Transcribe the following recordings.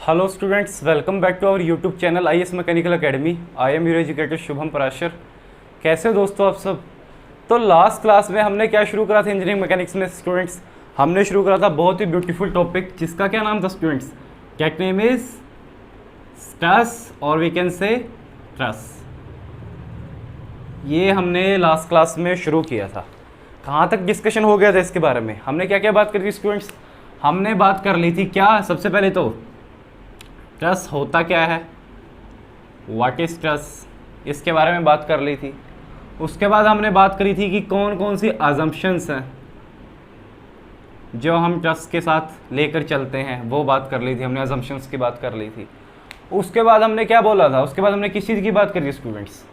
Hello students, welcome back to our YouTube channel IAS mechanical academy. I am your educator Shubham Parashar. कैसे हो दोस्तों आप सब? तो लास्ट क्लास में हमने क्या शुरू करा था इंजीनियरिंग मैकेनिक्स में स्टूडेंट्स? हमने शुरू करा था बहुत ही ब्यूटीफुल टॉपिक जिसका क्या नाम था students? Cat name is stress और वी कैन से ट्रस। ये हमने लास्ट क्लास में शुरू किया था। कहाँ तक डिस्कशन हो गया था इसके बारे में? हमने क्या क्या बात करी थी स्टूडेंट्स? हमने बात कर ली थी क्या? सबसे पहले तो ट्रस होता क्या है, व्हाट इज ट्रस, इसके बारे में बात कर ली थी। उसके बाद हमने बात करी थी कि कौन कौन सी अजम्पशंस हैं जो हम ट्रस के साथ लेकर चलते हैं, वो बात कर ली थी हमने, अजम्पशंस की बात कर ली थी। उसके बाद हमने क्या बोला था? उसके बाद हमने किस चीज़ की बात करी स्टूडेंट्स?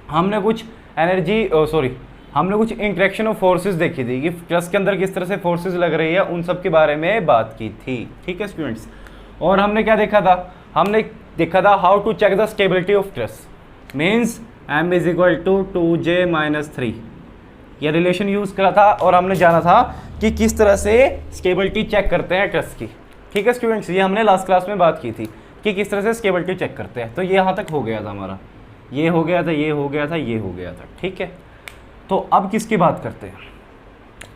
हमने कुछ हमने कुछ इंटरेक्शन ऑफ फोर्सेस देखी थी कि ट्रस के अंदर किस तरह से फोर्सेस लग रही है, उन सब के बारे में बात की थी। ठीक है स्टूडेंट्स। और हमने क्या देखा था? हमने देखा था how to check the stability of truss, means m is equal to 2j-3, यह रिलेशन यूज करा था। और हमने जाना था कि किस तरह से स्टेबिलिटी चेक करते हैं ट्रस की। ठीक है स्टूडेंट्स, ये हमने लास्ट क्लास में बात की थी कि किस तरह से स्टेबिलिटी चेक करते हैं। तो ये यहाँ तक हो गया था हमारा, ये हो गया था, ये हो गया था, ये हो गया था। ठीक है, तो अब किसकी बात करते हैं?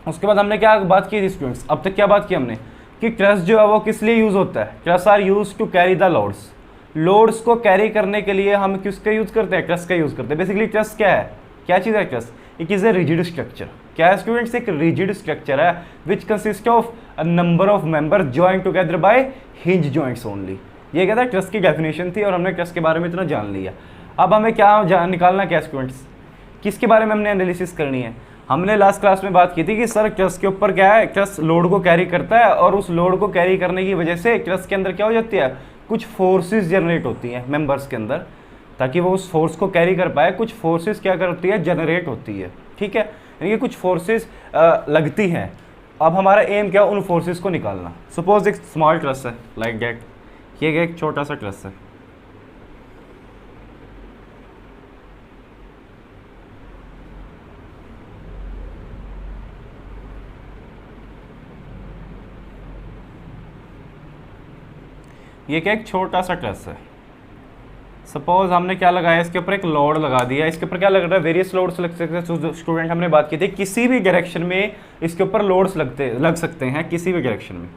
उसके बाद हमने क्या बात की थी स्टूडेंट्स? अब तक क्या बात की हमने कि ट्रस जो है वो किस लिए यूज़ होता है? Truss are use to carry the loads. Loads को कैरी करने के लिए हम किसका यूज़ करते हैं? ट्रस का यूज़ करते हैं। बेसिकली ट्रस क्या है, क्या चीज़ है truss? It is a rigid structure. क्या है स्टूडेंट्स? एक रिजिड स्ट्रक्चर है which consist of a number of member joint together by hinge joints only. ये क्या था? ट्रस की डेफिनेशन थी और हमने ट्रस के बारे में इतना जान लिया। अब हमें क्या निकालना क्या स्टूडेंट्स? किसके बारे में हमने एनालिसिस करनी है? हमने लास्ट क्लास में बात की थी कि सर ट्रस के ऊपर क्या है, ट्रस लोड को कैरी करता है और उस लोड को कैरी करने की वजह से ट्रस के अंदर क्या हो जाती है, कुछ फोर्सेस जनरेट होती हैं मेंबर्स के अंदर, ताकि वो उस फोर्स को कैरी कर पाए। कुछ फोर्सेस क्या करती है, जनरेट होती है। ठीक है, यानी कि कुछ फोर्सेस लगती हैं। अब हमारा एम क्या है, उन फोर्सेस को निकालना। सपोज एक स्मॉल ट्रस है लाइक दैट, ये एक छोटा सा ट्रस है। ये क्या, एक छोटा सा ट्रस है। सपोज हमने क्या लगाया, इसके ऊपर एक लोड लगा दिया। इसके ऊपर क्या लग रहा है, वेरियस लोड्स लग सकते हैं। स्टूडेंट हमने बात की थी किसी भी डायरेक्शन में इसके ऊपर लोड्स लग सकते हैं, किसी भी डायरेक्शन में।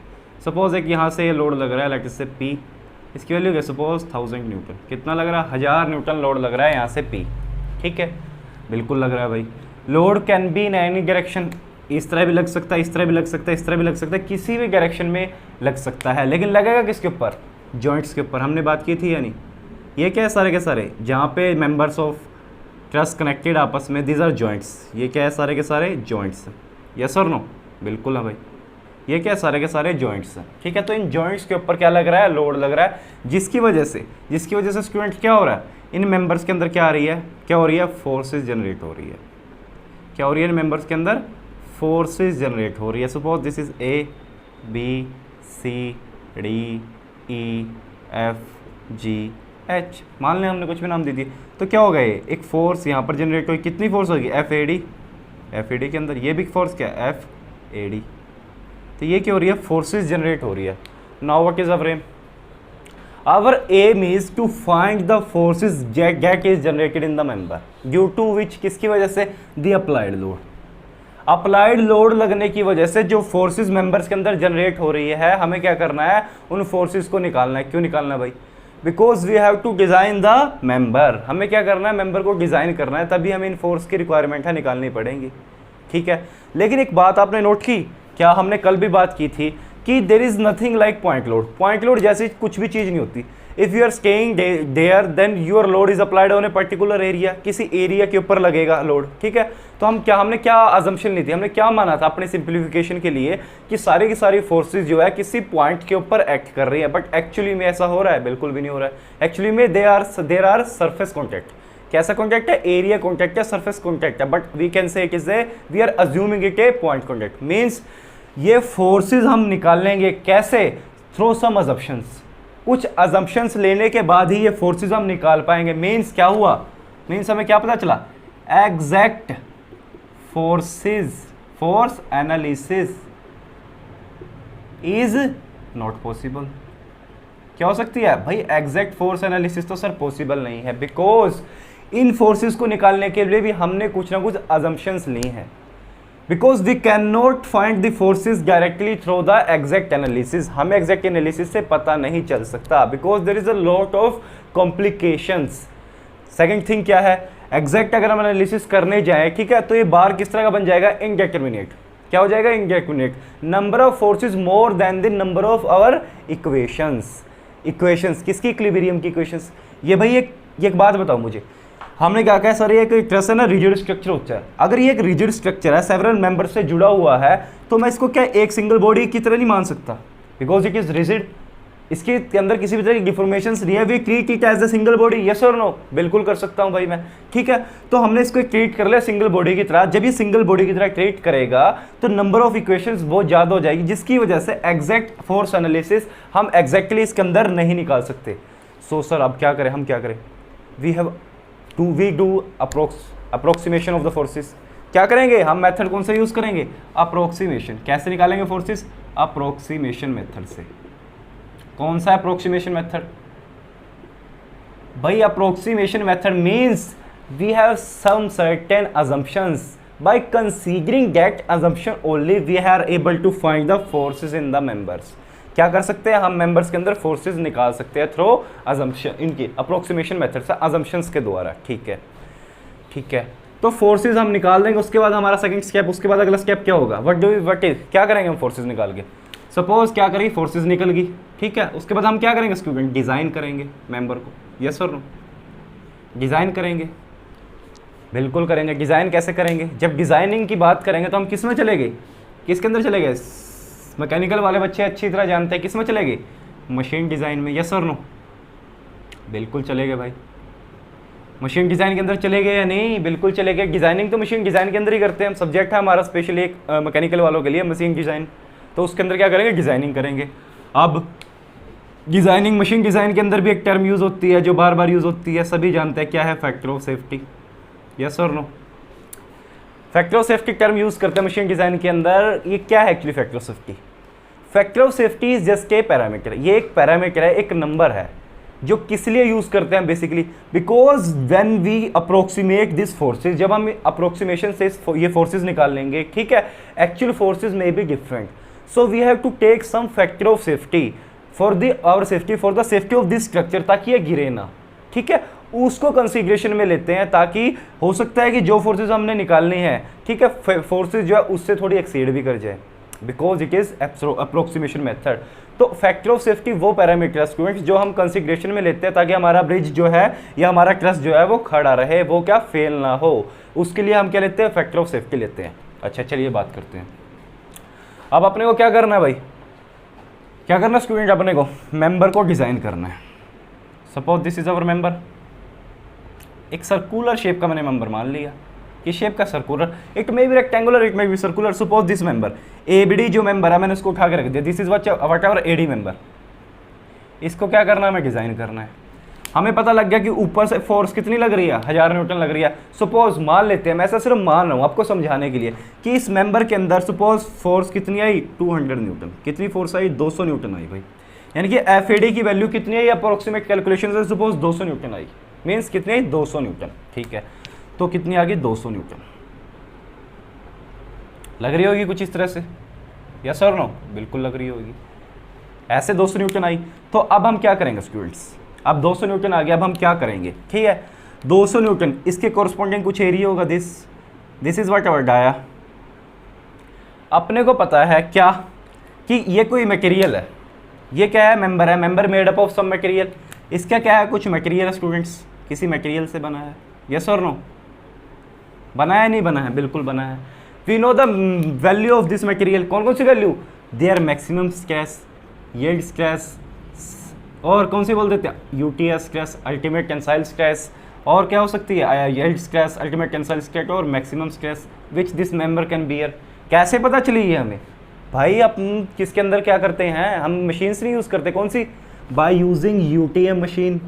सपोज एक यहाँ से ये लोड लग रहा है, लेट से P, इसकी वैल्यू क्या सपोज 1000 न्यूटन। कितना लग रहा है? 1000 न्यूटन लोड लग रहा है यहाँ से P। ठीक है, बिल्कुल लग रहा है भाई। Load can be in any direction, इस तरह भी लग सकता है, इस तरह भी लग सकता है, इस तरह भी लग सकता है, किसी भी डायरेक्शन में लग सकता है। लेकिन लगेगा किसके ऊपर? जॉइंट्स के ऊपर। हमने बात की थी। यानी ये क्या है, सारे के सारे जहाँ पे मेंबर्स ऑफ ट्रस कनेक्टेड आपस में, दीज आर जॉइंट्स। ये क्या है, सारे के सारे जॉइंट्स हैं। यस और नो? बिल्कुल है भाई, ये क्या है, सारे के सारे जॉइंट्स हैं। ठीक है, तो इन जॉइंट्स के ऊपर क्या लग रहा है, लोड लग रहा है, जिसकी वजह से स्टूडेंट क्या हो रहा है, इन मेंबर्स के अंदर क्या आ रही है, क्या हो रही है, फोर्सेज जनरेट हो रही है। क्या हो रही है, इन मेंबर्स के अंदर फोर्सेज जनरेट हो रही है। Suppose this is A B C D E F G H, मान लें हमने कुछ भी नाम दे दिए, तो क्या होगा, ये एक फोर्स यहाँ पर जनरेट होगी। कितनी फोर्स होगी? FAD के अंदर ये भी फोर्स क्या है, FAD। तो ये क्या हो रही है, फोर्सेस जनरेट हो रही है। Now what is our aim? Our aim is to find the forces that is generated in the member due to which, किसकी वजह से? The applied load. Applied load लगने की वजह से जो फोर्सेस मेंबर्स के अंदर जनरेट हो रही है, हमें क्या करना है, उन फोर्सेस को निकालना है। क्यों निकालना है भाई? Because we have to design the member. हमें क्या करना है, मेंबर को डिज़ाइन करना है, तभी हमें इन फोर्स की रिक्वायरमेंट है निकालनी पड़ेंगी। ठीक है, लेकिन एक बात आपने नोट की क्या? हमने कल भी बात की थी कि there is nothing like point load. Point load जैसी कुछ भी चीज़ नहीं होती। If you are staying there then your load is applied on a particular area, किसी एरिया के ऊपर लगेगा लोड। ठीक है, तो हमने क्या अजम्पशन ली थी, हमने क्या माना था अपने सिंप्लीफिकेशन के लिए कि सारी की सारी फोर्सेज जो है किसी पॉइंट के ऊपर एक्ट कर रही है। बट एक्चुअली में ऐसा हो रहा है? बिल्कुल भी नहीं हो रहा है। एक्चुअली में देर आर सरफेस कॉन्टैक्ट। कैसा कॉन्टैक्ट है? एरिया कॉन्टैक्ट है, सरफेस कॉन्टैक्ट है। But we can say it is a, we are assuming it a point contact. Means ये फोर्सेज हम निकालेंगे कैसे? Through some assumptions. कुछ अजम्पशंस लेने के बाद ही ये फोर्सेज हम निकाल पाएंगे। मीन्स क्या हुआ? मीन्स हमें क्या पता चला? Exact force analysis is not possible. क्या हो सकती है भाई? एग्जैक्ट फोर्स एनालिसिस तो सर पॉसिबल नहीं है, बिकॉज इन फोर्सेस को निकालने के लिए भी हमने कुछ ना कुछ अजम्पशंस ली हैं, because we can not find the forces directly through the exact analysis. हमें एग्जैक्ट एनालिसिस से पता नहीं चल सकता, because there is a lot of complications. Second thing क्या है, एग्जैक्ट अगर हम एनालिसिस करने जाएं, ठीक है, तो ये बार किस तरह का बन जाएगा? इंडेटरमिनेट। क्या हो जाएगा? Indeterminate. Number of forces more than the number of our equations. Equations किसकी? इक्विलिब्रियम की इक्वेशंस। ये भाई एक बात बताओ मुझे, हमने क्या कहा सर, ये एक तरह से ना रिजिड स्ट्रक्चर होता है। अगर ये एक रिजिड स्ट्रक्चर है, सेवरल मेंबर से जुड़ा हुआ है, तो मैं इसको क्या एक सिंगल बॉडी की तरह नहीं मान सकता, बिकॉज इट इज रिजिड। इसके अंदर किसी भी तरह की डिफॉर्मेशंस नहीं है, we treat it as a single body, yes और नो? बिल्कुल कर सकता हूं भाई मैं, ठीक है। तो हमने इसको ट्रीट कर लिया सिंगल बॉडी की तरह। जब ये सिंगल बॉडी की तरह ट्रीट करेगा तो नंबर ऑफ इक्वेशंस बहुत ज़्यादा हो जाएगी, जिसकी वजह से एग्जैक्ट फोर्स एनालिसिस हम एग्जैक्टली इसके अंदर नहीं निकाल सकते। सो सर अब क्या करें, हम क्या करें? We do approximation of the forces. क्या करेंगे हम? मेथड कौन सा यूज़ करेंगे? अप्रोक्सीमेशन। कैसे निकालेंगे फोर्सेस? अप्रोक्सीमेशन मेथड से। कौन सा अप्रोक्सीमेशन मेथड? भाई approximation method means we have some certain assumptions. By considering that assumption only we are able to find the forces in the members. क्या कर सकते हैं हम? मेंबर्स के अंदर फोर्सेस निकाल सकते हैं थ्रू assumption, इनकी अप्रोक्सीमेशन मेथड से, assumptions के द्वारा, ठीक है, ठीक है। तो फोर्सेस हम निकाल देंगे, उसके बाद हमारा सेकंड स्टेप, उसके बाद अगला स्टेप क्या होगा? व्हाट इज, क्या करेंगे हम फोर्सेस निकाल के? सपोज क्या करेंगे, फोर्सेस निकल गई, ठीक है, उसके बाद हम क्या करेंगे स्टूडेंट? डिज़ाइन करेंगे मेंबर को, यस और नो? डिज़ाइन करेंगे, बिल्कुल करेंगे। डिज़ाइन कैसे करेंगे? जब डिज़ाइनिंग की बात करेंगे तो हम किस में चले गए? किसके अंदर चले गए? मैकेनिकल वाले बच्चे अच्छी तरह जानते हैं, किस में चले गए? मशीन डिज़ाइन में, यस और नो? बिल्कुल चले गए भाई। मशीन डिज़ाइन के अंदर चले गए या नहीं? बिल्कुल चले गए। डिज़ाइनिंग तो मशीन डिज़ाइन के अंदर ही करते हैं हम, सब्जेक्ट है हमारा स्पेशली एक मैकेनिकल वालों के लिए मशीन डिज़ाइन, तो उसके अंदर क्या करेंगे? डिज़ाइनिंग करेंगे। अब डिज़ाइनिंग, मशीन डिज़ाइन के अंदर भी एक टर्म यूज़ होती है जो बार बार यूज़ होती है, सभी जानते हैं, क्या है? फैक्टर ऑफ सेफ्टी, यस और no? Factor of safety term use करते हैं मशीन डिज़ाइन के अंदर। ये क्या है actually factor of safety? Factor of safety is just a parameter. ये एक पैरामीटर है, एक नंबर है, जो किस लिए यूज़ करते हैं basically? Because when we approximate this forces, जब हम अप्रोक्सीमेशन से ये फोर्सेज निकाल लेंगे, ठीक है, actual forces may be different, so we have to take some factor of safety for the our safety, for the safety of this structure, ताकि ये गिरे ना, ठीक है, उसको कंसीडरेशन में लेते हैं, ताकि हो सकता है कि जो फोर्सेज हमने निकालनी है, ठीक है, फोर्सेज जो है उससे थोड़ी एक्सीड भी कर जाए, because it is approximation method. तो फैक्टर ऑफ सेफ्टी वो पैरामीटर है स्टूडेंट्स जो हम कंसीडरेशन में लेते हैं, ताकि हमारा ब्रिज जो है या हमारा ट्रस जो है वो खड़ा रहे, वो क्या फेल ना हो, उसके लिए हम क्या लेते हैं? फैक्टर ऑफ सेफ्टी लेते हैं। अच्छा चलिए बात करते हैं, अब अपने को क्या करना है भाई? क्या करना है स्टूडेंट? अपने को मेंबर को डिज़ाइन करना है। Suppose this is our member, एक सर्कुलर शेप का मैंने मेंबर मान लिया, ये शेप का circular, it may be rectangular, it may be circular. Suppose this member ABD जो मेंबर है, मैंने उसको उठा के रख दिया, this is what ever AD member. इसको क्या करना है? हमें डिज़ाइन करना है। हमें पता लग गया कि ऊपर से फोर्स कितनी लग रही है? 1000 न्यूटन लग रही है। सपोज मान लेते हैं, मैं ऐसा सिर्फ मान रहा हूँ आपको समझाने के लिए, कि इस मेंबर के अंदर सपोज फोर्स कितनी आई? 200 न्यूटन। कितनी फोर्स आई? 200 न्यूटन आई भाई, यानी कि एफ ए डी की वैल्यू कितनी आई? अप्रोक्सीमेट कैलकुलेशन से सपोज 200 न्यूटन आई, मीन्स कितनी आई? 200 न्यूटन, ठीक है। तो कितनी आ गई? 200 न्यूटन लग रही होगी कुछ इस तरह से, यस और नो? बिल्कुल लग रही होगी। ऐसे 200 न्यूटन आई, तो अब हम क्या करेंगे स्टूडेंट्स? अब 200 न्यूटन आ गया, अब हम क्या करेंगे? ठीक है, 200 न्यूटन, इसके कॉरस्पॉन्डिंग कुछ एरिया होगा, this is what our dia. अपने को पता है क्या कि ये कोई मटेरियल है, ये क्या है? मेंबर है, member made up of some material. इसका क्या है? कुछ मटेरियल है स्टूडेंट्स, किसी मटेरियल से बना है, यस और नो? बना है नहीं बना है? बिल्कुल बना है। We know the value of this material. कौन कौन सी वैल्यू? Their maximum stress, yield stress, और कौन सी बोल देते हैं? UTS stress, ultimate tensile stress, और क्या हो सकती है? Yield stress, ultimate tensile stress और maximum stress which this member can bear. कैसे पता चली है हमें भाई? अपन किसके अंदर क्या करते हैं? हम मशीन्स नहीं यूज़ करते, कौन सी? By using UTM machine,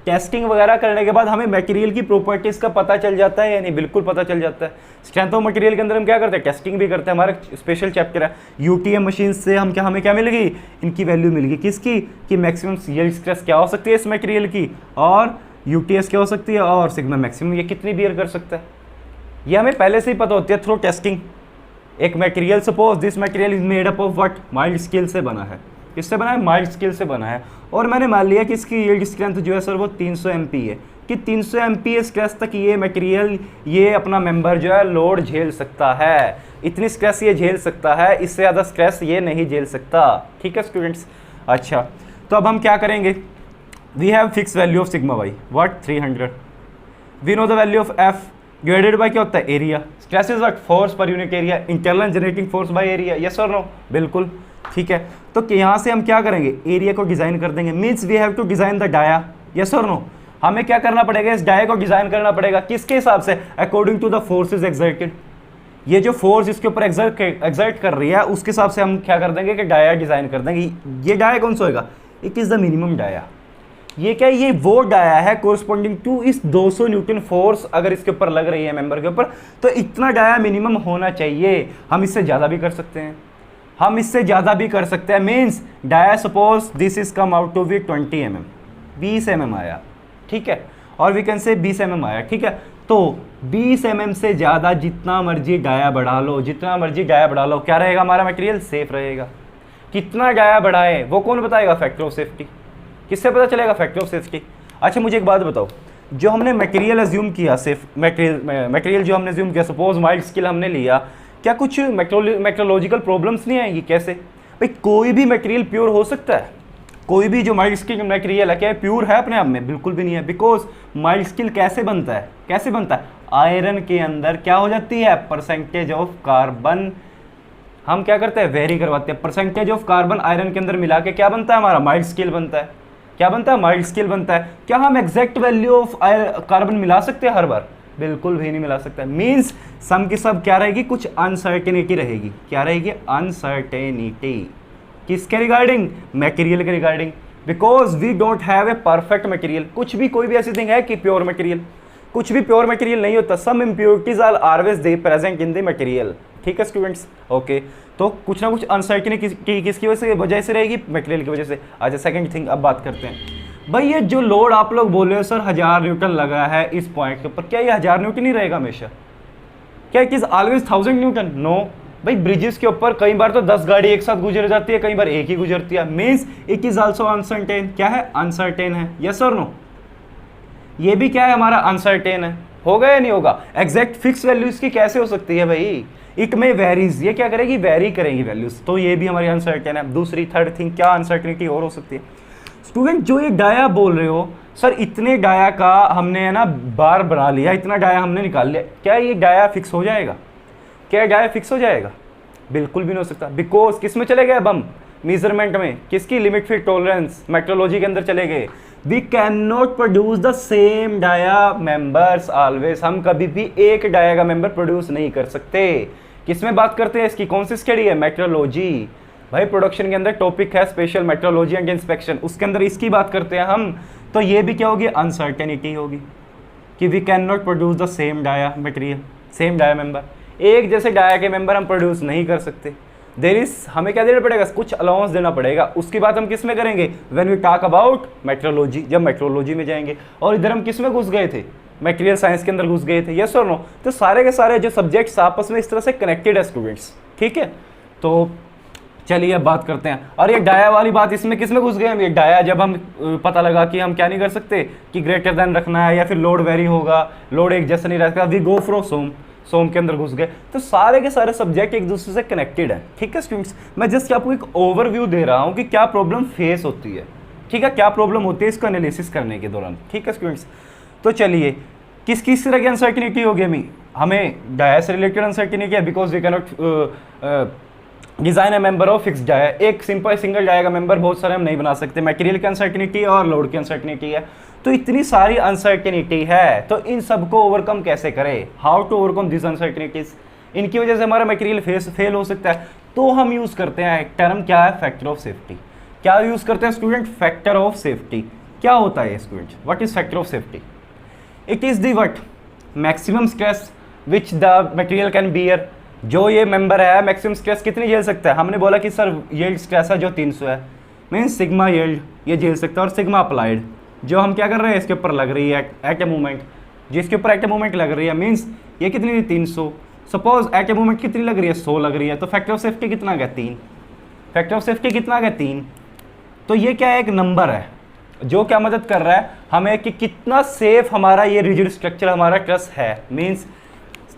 testing वगैरह करने के बाद हमें मटेरियल की प्रॉपर्टीज का पता चल जाता है या नहीं, बिल्कुल पता चल जाता है। स्ट्रेंथ ऑफ मटेरियल के अंदर हम क्या करते हैं, टेस्टिंग भी करते हैं, हमारा स्पेशल चैप्टर है। यूटीएम मशीन से हमें क्या मिलेगी, इनकी वैल्यू मिलेगी, किसकी, कि मैक्सिमम यील्ड स्ट्रेस क्या हो सकती है इस मटेरियल की, और यूटीएस क्या हो सकती है, और सिग्मा मैक्सिमम ये कितनी बियर कर सकता है, ये हमें पहले से ही पता होती है थ्रू टेस्टिंग। एक material, suppose this material is made up of what, mild scale से बना है, किससे बना है, माइल्ड स्केल से बना है, और मैंने मान लिया कि इसकी यील्ड स्ट्रेंथ जो है सर वो 300 MPa है, कि 300 MPa स्ट्रेस तक ये मटेरियल, ये अपना मेंबर जो है लोड झेल सकता है, इतनी स्ट्रेस ये झेल सकता है, इससे ज़्यादा स्ट्रेस ये नहीं झेल सकता। ठीक है स्टूडेंट्स, अच्छा तो अब हम क्या करेंगे, we have fix value of sigma y what 300, we know the value of F divided by क्या होता है, area, stress is what, force per unit area, internal generating force by area, yes और नो, बिल्कुल ठीक है। तो यहाँ से हम क्या करेंगे, एरिया को डिजाइन कर देंगे, means we have to design the dia, yes और नो, हमें क्या करना पड़ेगा, इस डाया को डिजाइन करना पड़ेगा, किसके हिसाब से, according to the forces exerted, ये जो फोर्स इसके ऊपर एक्सर्ट कर रही है उसके हिसाब से हम क्या कर देंगे कि डाया डिजाइन कर देंगे। ये डाया कौन सा होगा, it is the minimum dia, ये क्या है, ये वो डाया है कोरस्पॉन्डिंग टू इस 200 न्यूटन फोर्स अगर इसके ऊपर लग रही है मेंबर के ऊपर, तो इतना डाया मिनिमम होना चाहिए। हम इससे ज़्यादा भी कर सकते हैं, हम इससे ज़्यादा भी कर सकते हैं, means dia suppose this is come out to be 20 mm, 20 mm आया, ठीक है, और वी कैन से 20 mm आया, ठीक है, तो 20 mm से ज़्यादा जितना मर्जी डाया बढ़ा लो, जितना मर्जी डाया बढ़ा लो, क्या रहेगा, हमारा मटेरियल सेफ रहेगा। कितना डाया बढ़ाए वो कौन बताएगा, फैक्टर ऑफ सेफ्टी, किससे पता चलेगा, फैक्टर ऑफ सेफ्टी। अच्छा मुझे एक बात बताओ, जो हमने मटेरियल अज्यूम किया, सिर्फ मटेरियल जो हमने अज्यूम किया, सपोज माइल्ड स्केल हमने लिया, क्या कुछ मेट्रोलॉजिकल प्रॉब्लम्स नहीं आएंगी, कैसे भाई, कोई भी मटेरियल प्योर हो सकता है, कोई भी जो माइल्ड स्केल मटेरियल है क्या प्योर है अपने आप में, बिल्कुल भी नहीं है, बिकॉज माइल्ड स्केल कैसे बनता है, कैसे बनता है, आयरन के अंदर क्या हो जाती है, परसेंटेज ऑफ कार्बन, हम क्या करते हैं, वेरी करवाते हैं, परसेंटेज ऑफ कार्बन आयरन के अंदर मिला के क्या बनता है, हमारा माइल्ड स्केल बनता है, क्या बनता है, माइल्ड स्केल बनता है। क्या हम एग्जैक्ट वैल्यू ऑफ कार्बन मिला सकते हैं हर बार, बिल्कुल भी नहीं मिला सकता, मींस सम की सब क्या रहेगी, कुछ अनसर्टेनिटी रहेगी, क्या रहेगी, अनसर्टेनिटी, किसके रिगार्डिंग, मटेरियल के regarding, because we don't have a perfect material, कुछ भी कोई भी ऐसी थिंग है कि प्योर मटेरियल, कुछ भी प्योर मटेरियल नहीं होता, some impurities are always there present in the material. ठीक है स्टूडेंट्स, ओके, तो कुछ ना कुछ अनसर्टेनिटी किसकी वजह से रहेगी, मटेरियल की वजह से। अच्छा सेकंड थिंग अब बात करते हैं, भाई ये जो लोड आप लोग बोल रहे हो सर 1000 न्यूटन लगा है इस पॉइंट के ऊपर, क्या ये 1000 न्यूटन ही रहेगा हमेशा, क्या it is always 1000 newton, no भाई, ब्रिजेस के ऊपर कई बार तो 10 गाड़ी एक साथ गुजर जाती है, कई बार एक ही गुजरती है, means it is also uncertain, क्या है, अनसर्टेन है, यस और नो, ये भी क्या है हमारा, अनसर्टेन है, होगा या नहीं होगा, एग्जैक्ट फिक्स वैल्यू इसकी कैसे हो सकती है भाई, इट में वेरीज, ये क्या करेगी, वेरी करेगी वैल्यूज, तो ये भी हमारी अनसर्टेन है। दूसरी थर्ड थिंग क्या अनसर्टेनिटी और हो सकती है, स्टूडेंट जो ये डाया बोल रहे हो सर, इतने डाया का हमने है ना बार बना लिया, इतना डाया हमने निकाल लिया, क्या ये डाया फिक्स हो जाएगा, क्या डाया फिक्स हो जाएगा, बिल्कुल भी नहीं हो सकता, बिकॉज किस में चले गए अब हम, मेजरमेंट में, किसकी, लिमिट फिट टॉलरेंस, मेट्रोलॉजी के अंदर चले गए, we can not produce the same dia members always, हम कभी भी एक डाया का मेंबर प्रोड्यूस नहीं कर सकते। किसमें बात करते हैं इसकी, कौन सी स्टडी है, मेट्रोलॉजी, भाई प्रोडक्शन के अंदर टॉपिक है स्पेशल मेट्रोलॉजी एंड इंस्पेक्शन, उसके अंदर इसकी बात करते हैं हम, तो ये भी क्या होगी, अनसर्टेनिटी होगी, कि we can not produce the same dia material, same dia member, एक जैसे डाया के मेंबर हम प्रोड्यूस नहीं कर सकते, देर इज, हमें क्या देना पड़ेगा, कुछ अलाउंस देना पड़ेगा। उसकी बात हम किस में करेंगे, when we talk about metrology, जब मेट्रोलॉजी में जाएंगे, और इधर हम किस में घुस गए थे, मटेरियल साइंस के अंदर घुस गए थे, यस और नो, तो सारे के सारे जो सब्जेक्ट्स आपस में इस तरह से कनेक्टेड है स्टूडेंट्स, ठीक है। तो चलिए अब बात करते हैं, और ये डाया वाली बात इसमें किस में घुस गए हम, ये डाया जब हम पता लगा कि हम क्या नहीं कर सकते कि ग्रेटर देन रखना है या फिर लोड वेरी होगा, लोड एक जैसा नहीं रहता, वी गो फ्रो सोम के अंदर घुस गए, तो सारे के सारे सब्जेक्ट एक दूसरे से कनेक्टेड है, ठीक है स्टूडेंट्स। मैं जस्ट आपको एक ओवरव्यू दे रहा हूँ कि क्या प्रॉब्लम फेस होती है, ठीक है, क्या प्रॉब्लम होती है इसको एनालिसिस करने के दौरान, ठीक है स्टूडेंट्स। तो चलिए किस किस तरह की अनसर्टेनिटी होगी, हमें डाया से रिलेटेड अनसर्टेनिटी है, because we cannot design a member of fix dia, एक सिंपल सिंगल डाया का मेंबर बहुत सारे हम नहीं बना सकते, मटेरियल की अनसर्टेनिटी और लोड की अनसर्टेनिटी है, तो इतनी सारी अनसर्टेनिटी है, तो इन सबको ओवरकम कैसे करें, how to overcome this uncertainties, इनकी वजह से हमारा मटेरियल फेल हो सकता है, तो हम यूज करते हैं एक टर्म, क्या है, फैक्टर ऑफ सेफ्टी। क्या यूज करते हैं स्टूडेंट, फैक्टर ऑफ सेफ्टी। क्या होता है student, what is factor of safety? It is the what maximum stress which the material can bear. जो ये मेंबर है मैक्सिमम स्ट्रेस कितनी झेल सकता है? हमने बोला कि सर यील्ड स्ट्रेस है जो 300 है, मीन्स सिग्मा यील्ड ये झेल सकता है, और सिग्मा अप्लाइड जो हम क्या कर रहे हैं इसके ऊपर लग रही है एट ए मोमेंट, जिसके ऊपर एट ए मोमेंट लग रही है, मीन्स ये कितनी थी 300। सपोज एट ए मोमेंट कितनी लग रही है 100 लग रही है, तो फैक्टर ऑफ सेफ्टी कितना आ गया 3। फैक्टर ऑफ सेफ्टी कितना आ गया 3। तो ये क्या है, एक नंबर है जो क्या मदद कर रहा है हमें कि कितना सेफ हमारा ये रिजिड स्ट्रक्चर हमारा ट्रस है। मीन्स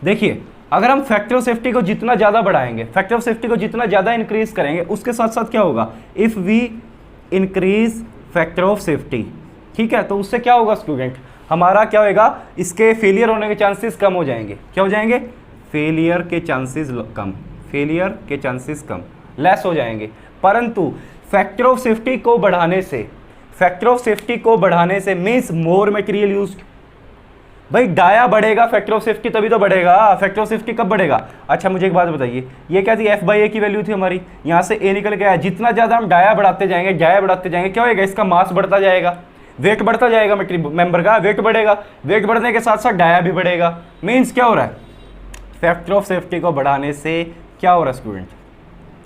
देखिए, अगर हम फैक्टर ऑफ सेफ्टी को जितना ज़्यादा बढ़ाएंगे, फैक्टर ऑफ सेफ्टी को जितना ज़्यादा इंक्रीज करेंगे, उसके साथ साथ क्या होगा, if we increase factor of safety, ठीक है, तो उससे क्या होगा स्टूडेंट, हमारा क्या होएगा, इसके फेलियर होने के चांसेस कम हो जाएंगे। क्या हो जाएंगे? फेलियर के चांसेस कम, फेलियर के चांसेस कम, लेस हो जाएंगे। परंतु फैक्टर ऑफ सेफ्टी को बढ़ाने से, फैक्टर ऑफ सेफ्टी को बढ़ाने से मीन्स मोर मटेरियल यूज। भाई डाया बढ़ेगा, फैक्टर ऑफ सेफ्टी तभी तो बढ़ेगा। फैक्टर ऑफ सेफ्टी कब बढ़ेगा? अच्छा मुझे एक बात बताइए, ये क्या थी, F/A की वैल्यू थी हमारी, यहाँ से A निकल गया। जितना ज़्यादा हम डाया बढ़ाते जाएंगे, डाया बढ़ाते जाएंगे, क्या होएगा, इसका मास बढ़ता जाएगा, वेट बढ़ता जाएगा, मेंबर का वेट बढ़ेगा, वेट बढ़ने के साथ साथ डाया भी बढ़ेगा। मीन्स क्या हो रहा है, फैक्टर ऑफ सेफ्टी को बढ़ाने से क्या हो रहा है स्टूडेंट,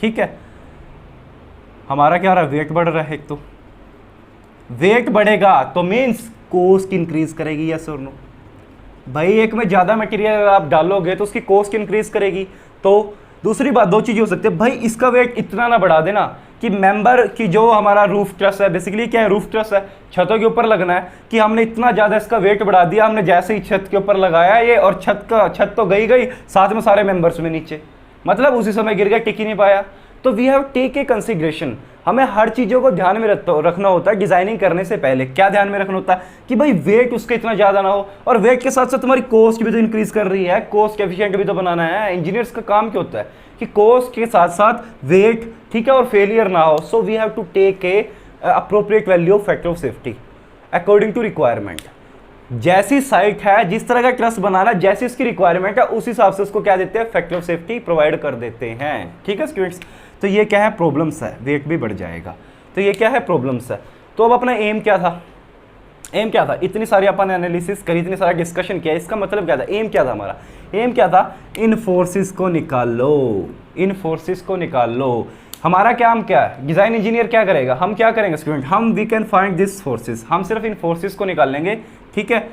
ठीक है, हमारा क्या हो रहा है, वेट बढ़ रहा है। एक तो वेट बढ़ेगा तो मीन्स कॉस्ट इंक्रीज करेगी, यस और नो। भाई एक में ज़्यादा मटेरियल आप डालोगे तो उसकी कॉस्ट इंक्रीज करेगी। तो दूसरी बात, दो चीज़ें हो सकती है, भाई इसका वेट इतना ना बढ़ा देना कि मेंबर की जो हमारा रूफ ट्रस है, बेसिकली क्या है, रूफ ट्रस है, छतों के ऊपर लगना है, कि हमने इतना ज़्यादा इसका वेट बढ़ा दिया, हमने जैसे ही छत के ऊपर लगाया ये, और छत तो गई साथ में सारे मेंबर्स में नीचे, मतलब उसी समय गिर गया, टिक ही नहीं पाया। तो we have take a consideration, हमें हर चीज़ों को ध्यान में रखना होता है। डिजाइनिंग करने से पहले क्या ध्यान में रखना होता है कि भाई वेट उसका इतना ज़्यादा ना हो, और वेट के साथ साथ तुम्हारी कॉस्ट भी तो इंक्रीज कर रही है, कॉस्ट एफिशिएंट भी तो बनाना है। इंजीनियर्स का काम क्या होता है कि कॉस्ट के साथ साथ वेट, ठीक है, और फेलियर ना हो। So we have to take a appropriate value of factor of safety according to requirement. जैसी साइट है, जिस तरह का ट्रस्ट बनाना, जैसी इसकी रिक्वायरमेंट है, उस हिसाब से उसको क्या देते हैं, फैक्टर ऑफ सेफ्टी प्रोवाइड कर देते हैं। ठीक है स्टूडेंट्स, तो ये क्या है, प्रॉब्लम्स है, वेट भी बढ़ जाएगा। तो ये क्या है, प्रॉब्लम्स है। तो अब अपना एम क्या था, एम क्या था, इतनी सारी अपन ने एनालिसिस करी, इतनी सारा डिस्कशन किया, इसका मतलब क्या था, एम क्या था हमारा, एम क्या था, इन फोर्सेस को निकाल लो, इन फोर्सेस को निकाल लो। हमारा काम क्या है, डिजाइन इंजीनियर क्या करेगा, हम क्या करेंगे स्टूडेंट, हम we can find this forces, हम सिर्फ इन फोर्सेस को निकाल लेंगे। ठीक है,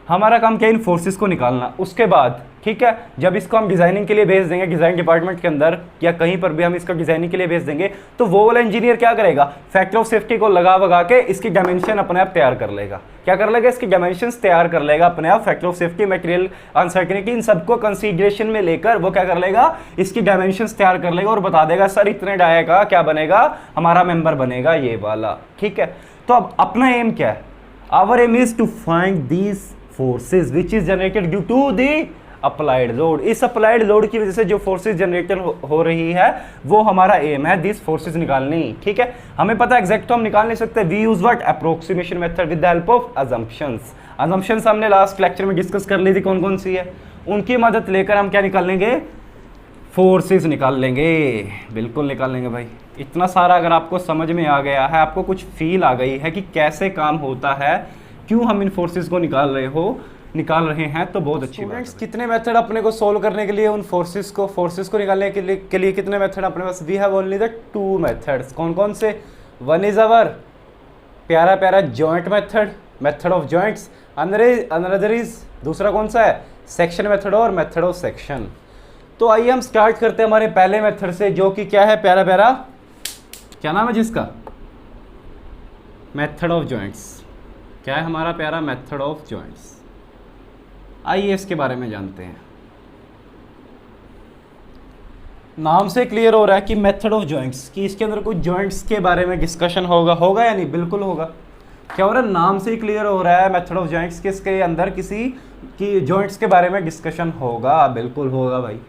हमारा काम क्या है, इन फोर्सेस को निकालना। उसके बाद ठीक है, जब इसको हम डिजाइनिंग के लिए भेज देंगे, डिजाइन डिपार्टमेंट के अंदर या कहीं पर भी हम इसको डिजाइनिंग के लिए भेज देंगे, तो वो वाला इंजीनियर क्या करेगा, फैक्टर ऑफ सेफ्टी को लगा वगा के इसकी डायमेंशन अपने आप तैयार कर लेगा। क्या कर लेगा, इसकी डायमेंशंस तैयार कर लेगा अपने आप। Factor of safety, material uncertainty, इन सबको कंसीडरेशन में लेकर वो क्या कर लेगा, इसकी डायमेंशंस तैयार कर लेगा और बता देगा सर इतने डाया का क्या बनेगा, हमारा मेंबर बनेगा ये वाला। ठीक है, तो अब अपना एम क्या है, our aim is to find these forces which is generated due to the applied load. इस अप्लाइड लोड की वजह से जो फोर्सेज जनरेटर हो रही है वो हमारा एम है, दिस फोर्सेज निकालनी। ठीक है, हमें पता है एग्जैक्ट तो हम निकाल नहीं सकते, we use what, approximation method with the help of assumptions. Assumptions हमने लास्ट लेक्चर में डिस्कस कर ली थी, कौन कौन सी है, उनकी मदद लेकर हम क्या निकाल लेंगे, फोर्सेज निकाल लेंगे। बिल्कुल निकाल लेंगे भाई। इतना सारा अगर आपको समझ में आ गया है, आपको कुछ फील आ गई है कि कैसे काम होता है, क्यों हम इन फोर्सेज को निकाल रहे हैं, तो बहुत अच्छी बात है। कितने मेथड अपने को सोल्व करने के लिए, उन फोर्सेस को निकालने के लिए कितने मेथड अपने पास, we have only the 2 methods. कौन कौन से, वन इज अवर प्यारा joint method of joints, another is दूसरा कौन सा है, सेक्शन मेथड और मेथड ऑफ सेक्शन। तो आइए हम स्टार्ट करते हैं हमारे पहले मेथड से, जो कि क्या है, प्यारा क्या नाम है जिसका, मेथड ऑफ जॉइंट्स। क्या है हमारा प्यारा, मेथड ऑफ जॉइंट्स। आइए इसके बारे में जानते हैं। नाम से क्लियर हो रहा है कि मेथड ऑफ जॉइंट्स, कि इसके अंदर कुछ जॉइंट्स के बारे में डिस्कशन होगा या नहीं, बिल्कुल होगा। क्या हो रहा है, नाम से ही क्लियर हो रहा है मेथड ऑफ जॉइंट्स के, इसके अंदर किसी की जॉइंट्स के बारे में डिस्कशन होगा, बिल्कुल होगा भाई।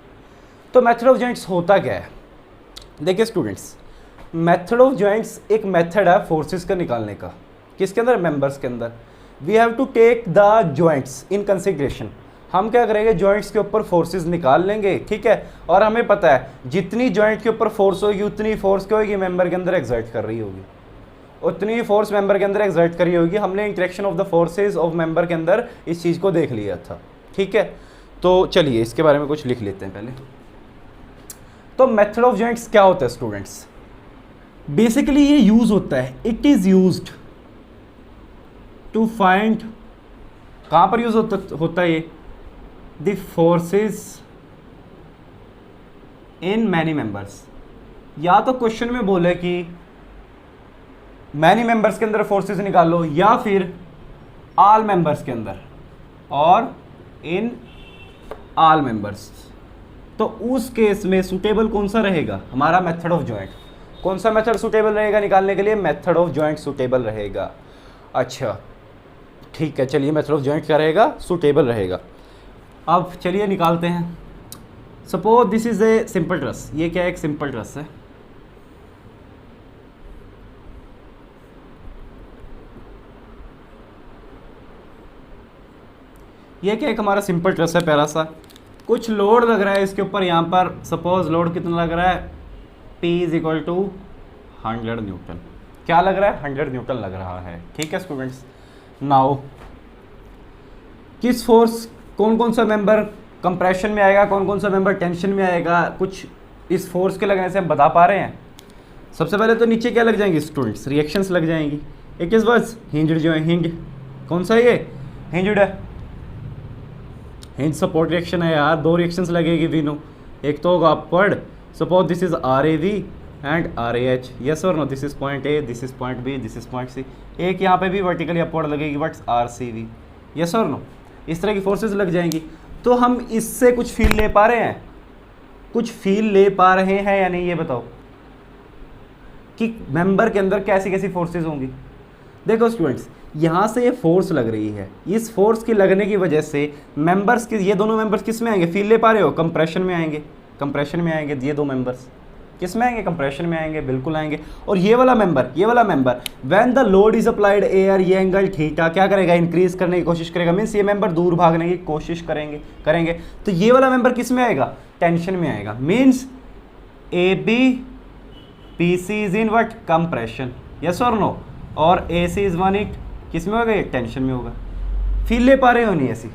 तो मेथड ऑफ जॉइंट्स होता क्या है, देखिए स्टूडेंट्स, मेथड ऑफ जॉइंट्स एक मेथड है फोर्सेस का निकालने का, किसके अंदर, मेंबर्स के अंदर। We have to take the joints in consideration. हम क्या करेंगे, जॉइंट्स के ऊपर फोर्सेस निकाल लेंगे। ठीक है, और हमें पता है जितनी जॉइंट के ऊपर फोर्स होगी उतनी फोर्स क्या होगी, मेंबर के अंदर एक्सर्ट कर रही होगी। उतनी ही फोर्स मेंबर के अंदर एग्जर्ट करी होगी। हमने interaction of the forces of member के अंदर इस चीज़ को देख लिया था, ठीक है। तो चलिए इसके बारे में कुछ लिख लेते हैं पहले। तो मेथड ऑफ जॉइंट्स क्या होता है स्टूडेंट्स? बेसिकली ये यूज होता है, it is used to find, कहाँ पर यूज होता है ये? The forces in many members. या तो क्वेश्चन में बोले कि मैनी मेंबर्स के अंदर फोर्सेस निकालो, या फिर ऑल मेंबर्स के अंदर, और इन ऑल मेंबर्स। तो उस केस में सुटेबल कौन सा रहेगा? हमारा मेथड ऑफ जॉइंट। कौन सा मेथड सुटेबल रहेगा निकालने के लिए? मेथड ऑफ जॉइंट सुटेबल रहेगा। अच्छा ठीक है, चलिए मेथड ऑफ जॉइंट क्या रहेगा? सुटेबल रहेगा। अब चलिए निकालते हैं। Suppose this is a simple truss. ये क्या है? एक सिंपल ट्रस है। ये क्या? एक हमारा सिंपल ट्रस है प्यारा सा। कुछ लोड लग रहा है इसके ऊपर। यहाँ पर सपोज लोड कितना लग रहा है? P is equal to 100 newton. क्या लग रहा है? 100 न्यूटन लग रहा है, ठीक है स्टूडेंट्स। नाउ किस फोर्स, कौन कौन सा मेंबर कंप्रेशन में आएगा, कौन कौन सा मेंबर टेंशन में आएगा, कुछ इस फोर्स के लगने से हम बता पा रहे हैं? सबसे पहले तो नीचे क्या लग जाएंगी स्टूडेंट्स? रिएक्शंस लग जाएंगी। एक इस बस हिंज्ड जो है, हिंज कौन सा है? ये हिंज्ड है। हिंज सपोर्ट रिएक्शन है यार। दो रिएक्शंस लगेगी वीनो। एक तो होगा upward, suppose this is RAV and RAH। Yes और no? This is point A, this is point B, this is point C। एक यहाँ पे भी वर्टिकली अपवर्ड लगेगी, बट RCV। यस और नो? इस तरह की फोर्सेस लग जाएंगी। तो हम इससे कुछ फील ले पा रहे हैं? कुछ फील ले पा रहे हैं या नहीं? ये बताओ कि मेंबर के अंदर कैसी कैसी फोर्सेस होंगी। देखो स्टूडेंट्स, यहाँ से ये फोर्स लग रही है। इस फोर्स की लगने की वजह से मेंबर्स के, ये दोनों मेंबर्स किस में आएंगे? फील ले पा रहे हो? कंप्रेशन में आएंगे। कंप्रेशन में आएंगे ये दो मेंबर्स। किस में आएंगे? कंप्रेशन में आएंगे, बिल्कुल आएंगे। और ये वाला member when the load is applied air, ये एंगल थीटा क्या करेगा? इंक्रीज करने की कोशिश करेगा। मीन्स ये मेंबर दूर भागने की कोशिश करेंगे। तो ये वाला मेंबर किस में आएगा? टेंशन में आएगा। Means AB PC is in what? Compression. Yes और नो? और AC इज वन इट किस में होगा? ये टेंशन में होगा। फील ले पा रहे हो नहीं? ऐसी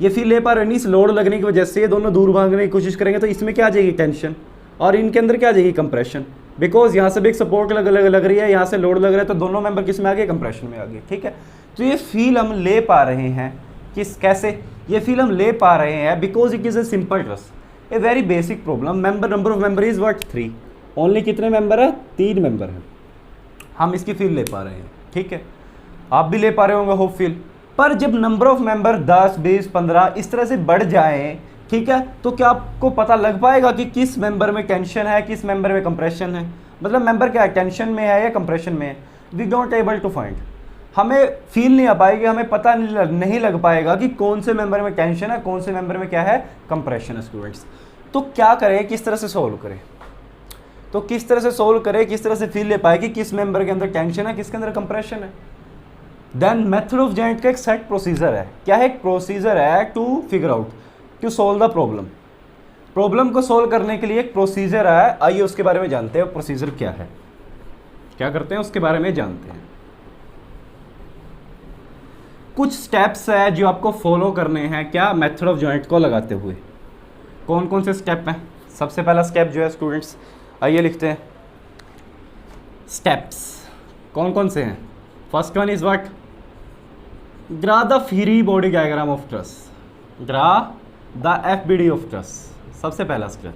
ये फील ले पा रहे हो नहीं? इस लोड लगने की वजह से ये दोनों दूर भागने की कोशिश करेंगे। तो इसमें क्या आ जाएगी? टेंशन। और इनके अंदर क्या आ जाएगी? कंप्रेशन। बिकॉज यहाँ से भी एक सपोर्ट लग रही है, यहाँ से लोड लग रहा है, तो दोनों मेंबर किस में आ गए? कंप्रेशन में आ गए, ठीक है। तो ये फील हम ले पा रहे हैं किस, कैसे? ये फील हम ले पा रहे हैं because it is a simple truss, a very basic problem. Number of member is what? 3। Only कितने मेंबर है? 3 मेंबर है। हम इसकी फील ले पा रहे हैं, ठीक है। आप भी ले पा रहे होंगे होप फील। पर जब नंबर ऑफ मेंबर 10, 20, 15 इस तरह से बढ़ जाएं, ठीक है, तो क्या आपको पता लग पाएगा कि किस मेंबर में टेंशन है, किस मेंबर में कंप्रेशन है? मतलब मेंबर क्या है? टेंशन में है या कंप्रेशन में है? We don't able to find. हमें फील नहीं आ पाएगी, हमें पता नहीं लग पाएगा कि कौन से मेंबर में टेंशन है, कौन से मेंबर में क्या है? कंप्रेशन है स्टूडेंट्स। तो क्या करें? किस तरह से सोल्व करें? तो किस तरह से सोल्व करें, किस तरह से फील ले पाए कि किस मेंबर के अंदर टेंशन है, किसके अंदर कंप्रेशन है? देन मेथड ऑफ जॉइंट का एक सेट प्रोसीजर है। क्या है? एक प्रोसीजर है to figure out, to solve the problem. Problem को सोल्व करने के लिए एक प्रोसीजर है। आइए उसके बारे में जानते हैं। प्रोसीजर क्या है, क्या करते हैं, उसके बारे में जानते हैं। कुछ स्टेप्स है जो आपको फॉलो करने हैं क्या? मेथड ऑफ जॉइंट को लगाते हुए। कौन कौन से स्टेप हैं? सबसे पहला स्टेप जो है स्टूडेंट्स, आइए लिखते हैं स्टेप्स। कौन कौन से हैं? First one is what? Draw the free body diagram of truss. Draw the FBD of truss. सबसे पहला स्टेप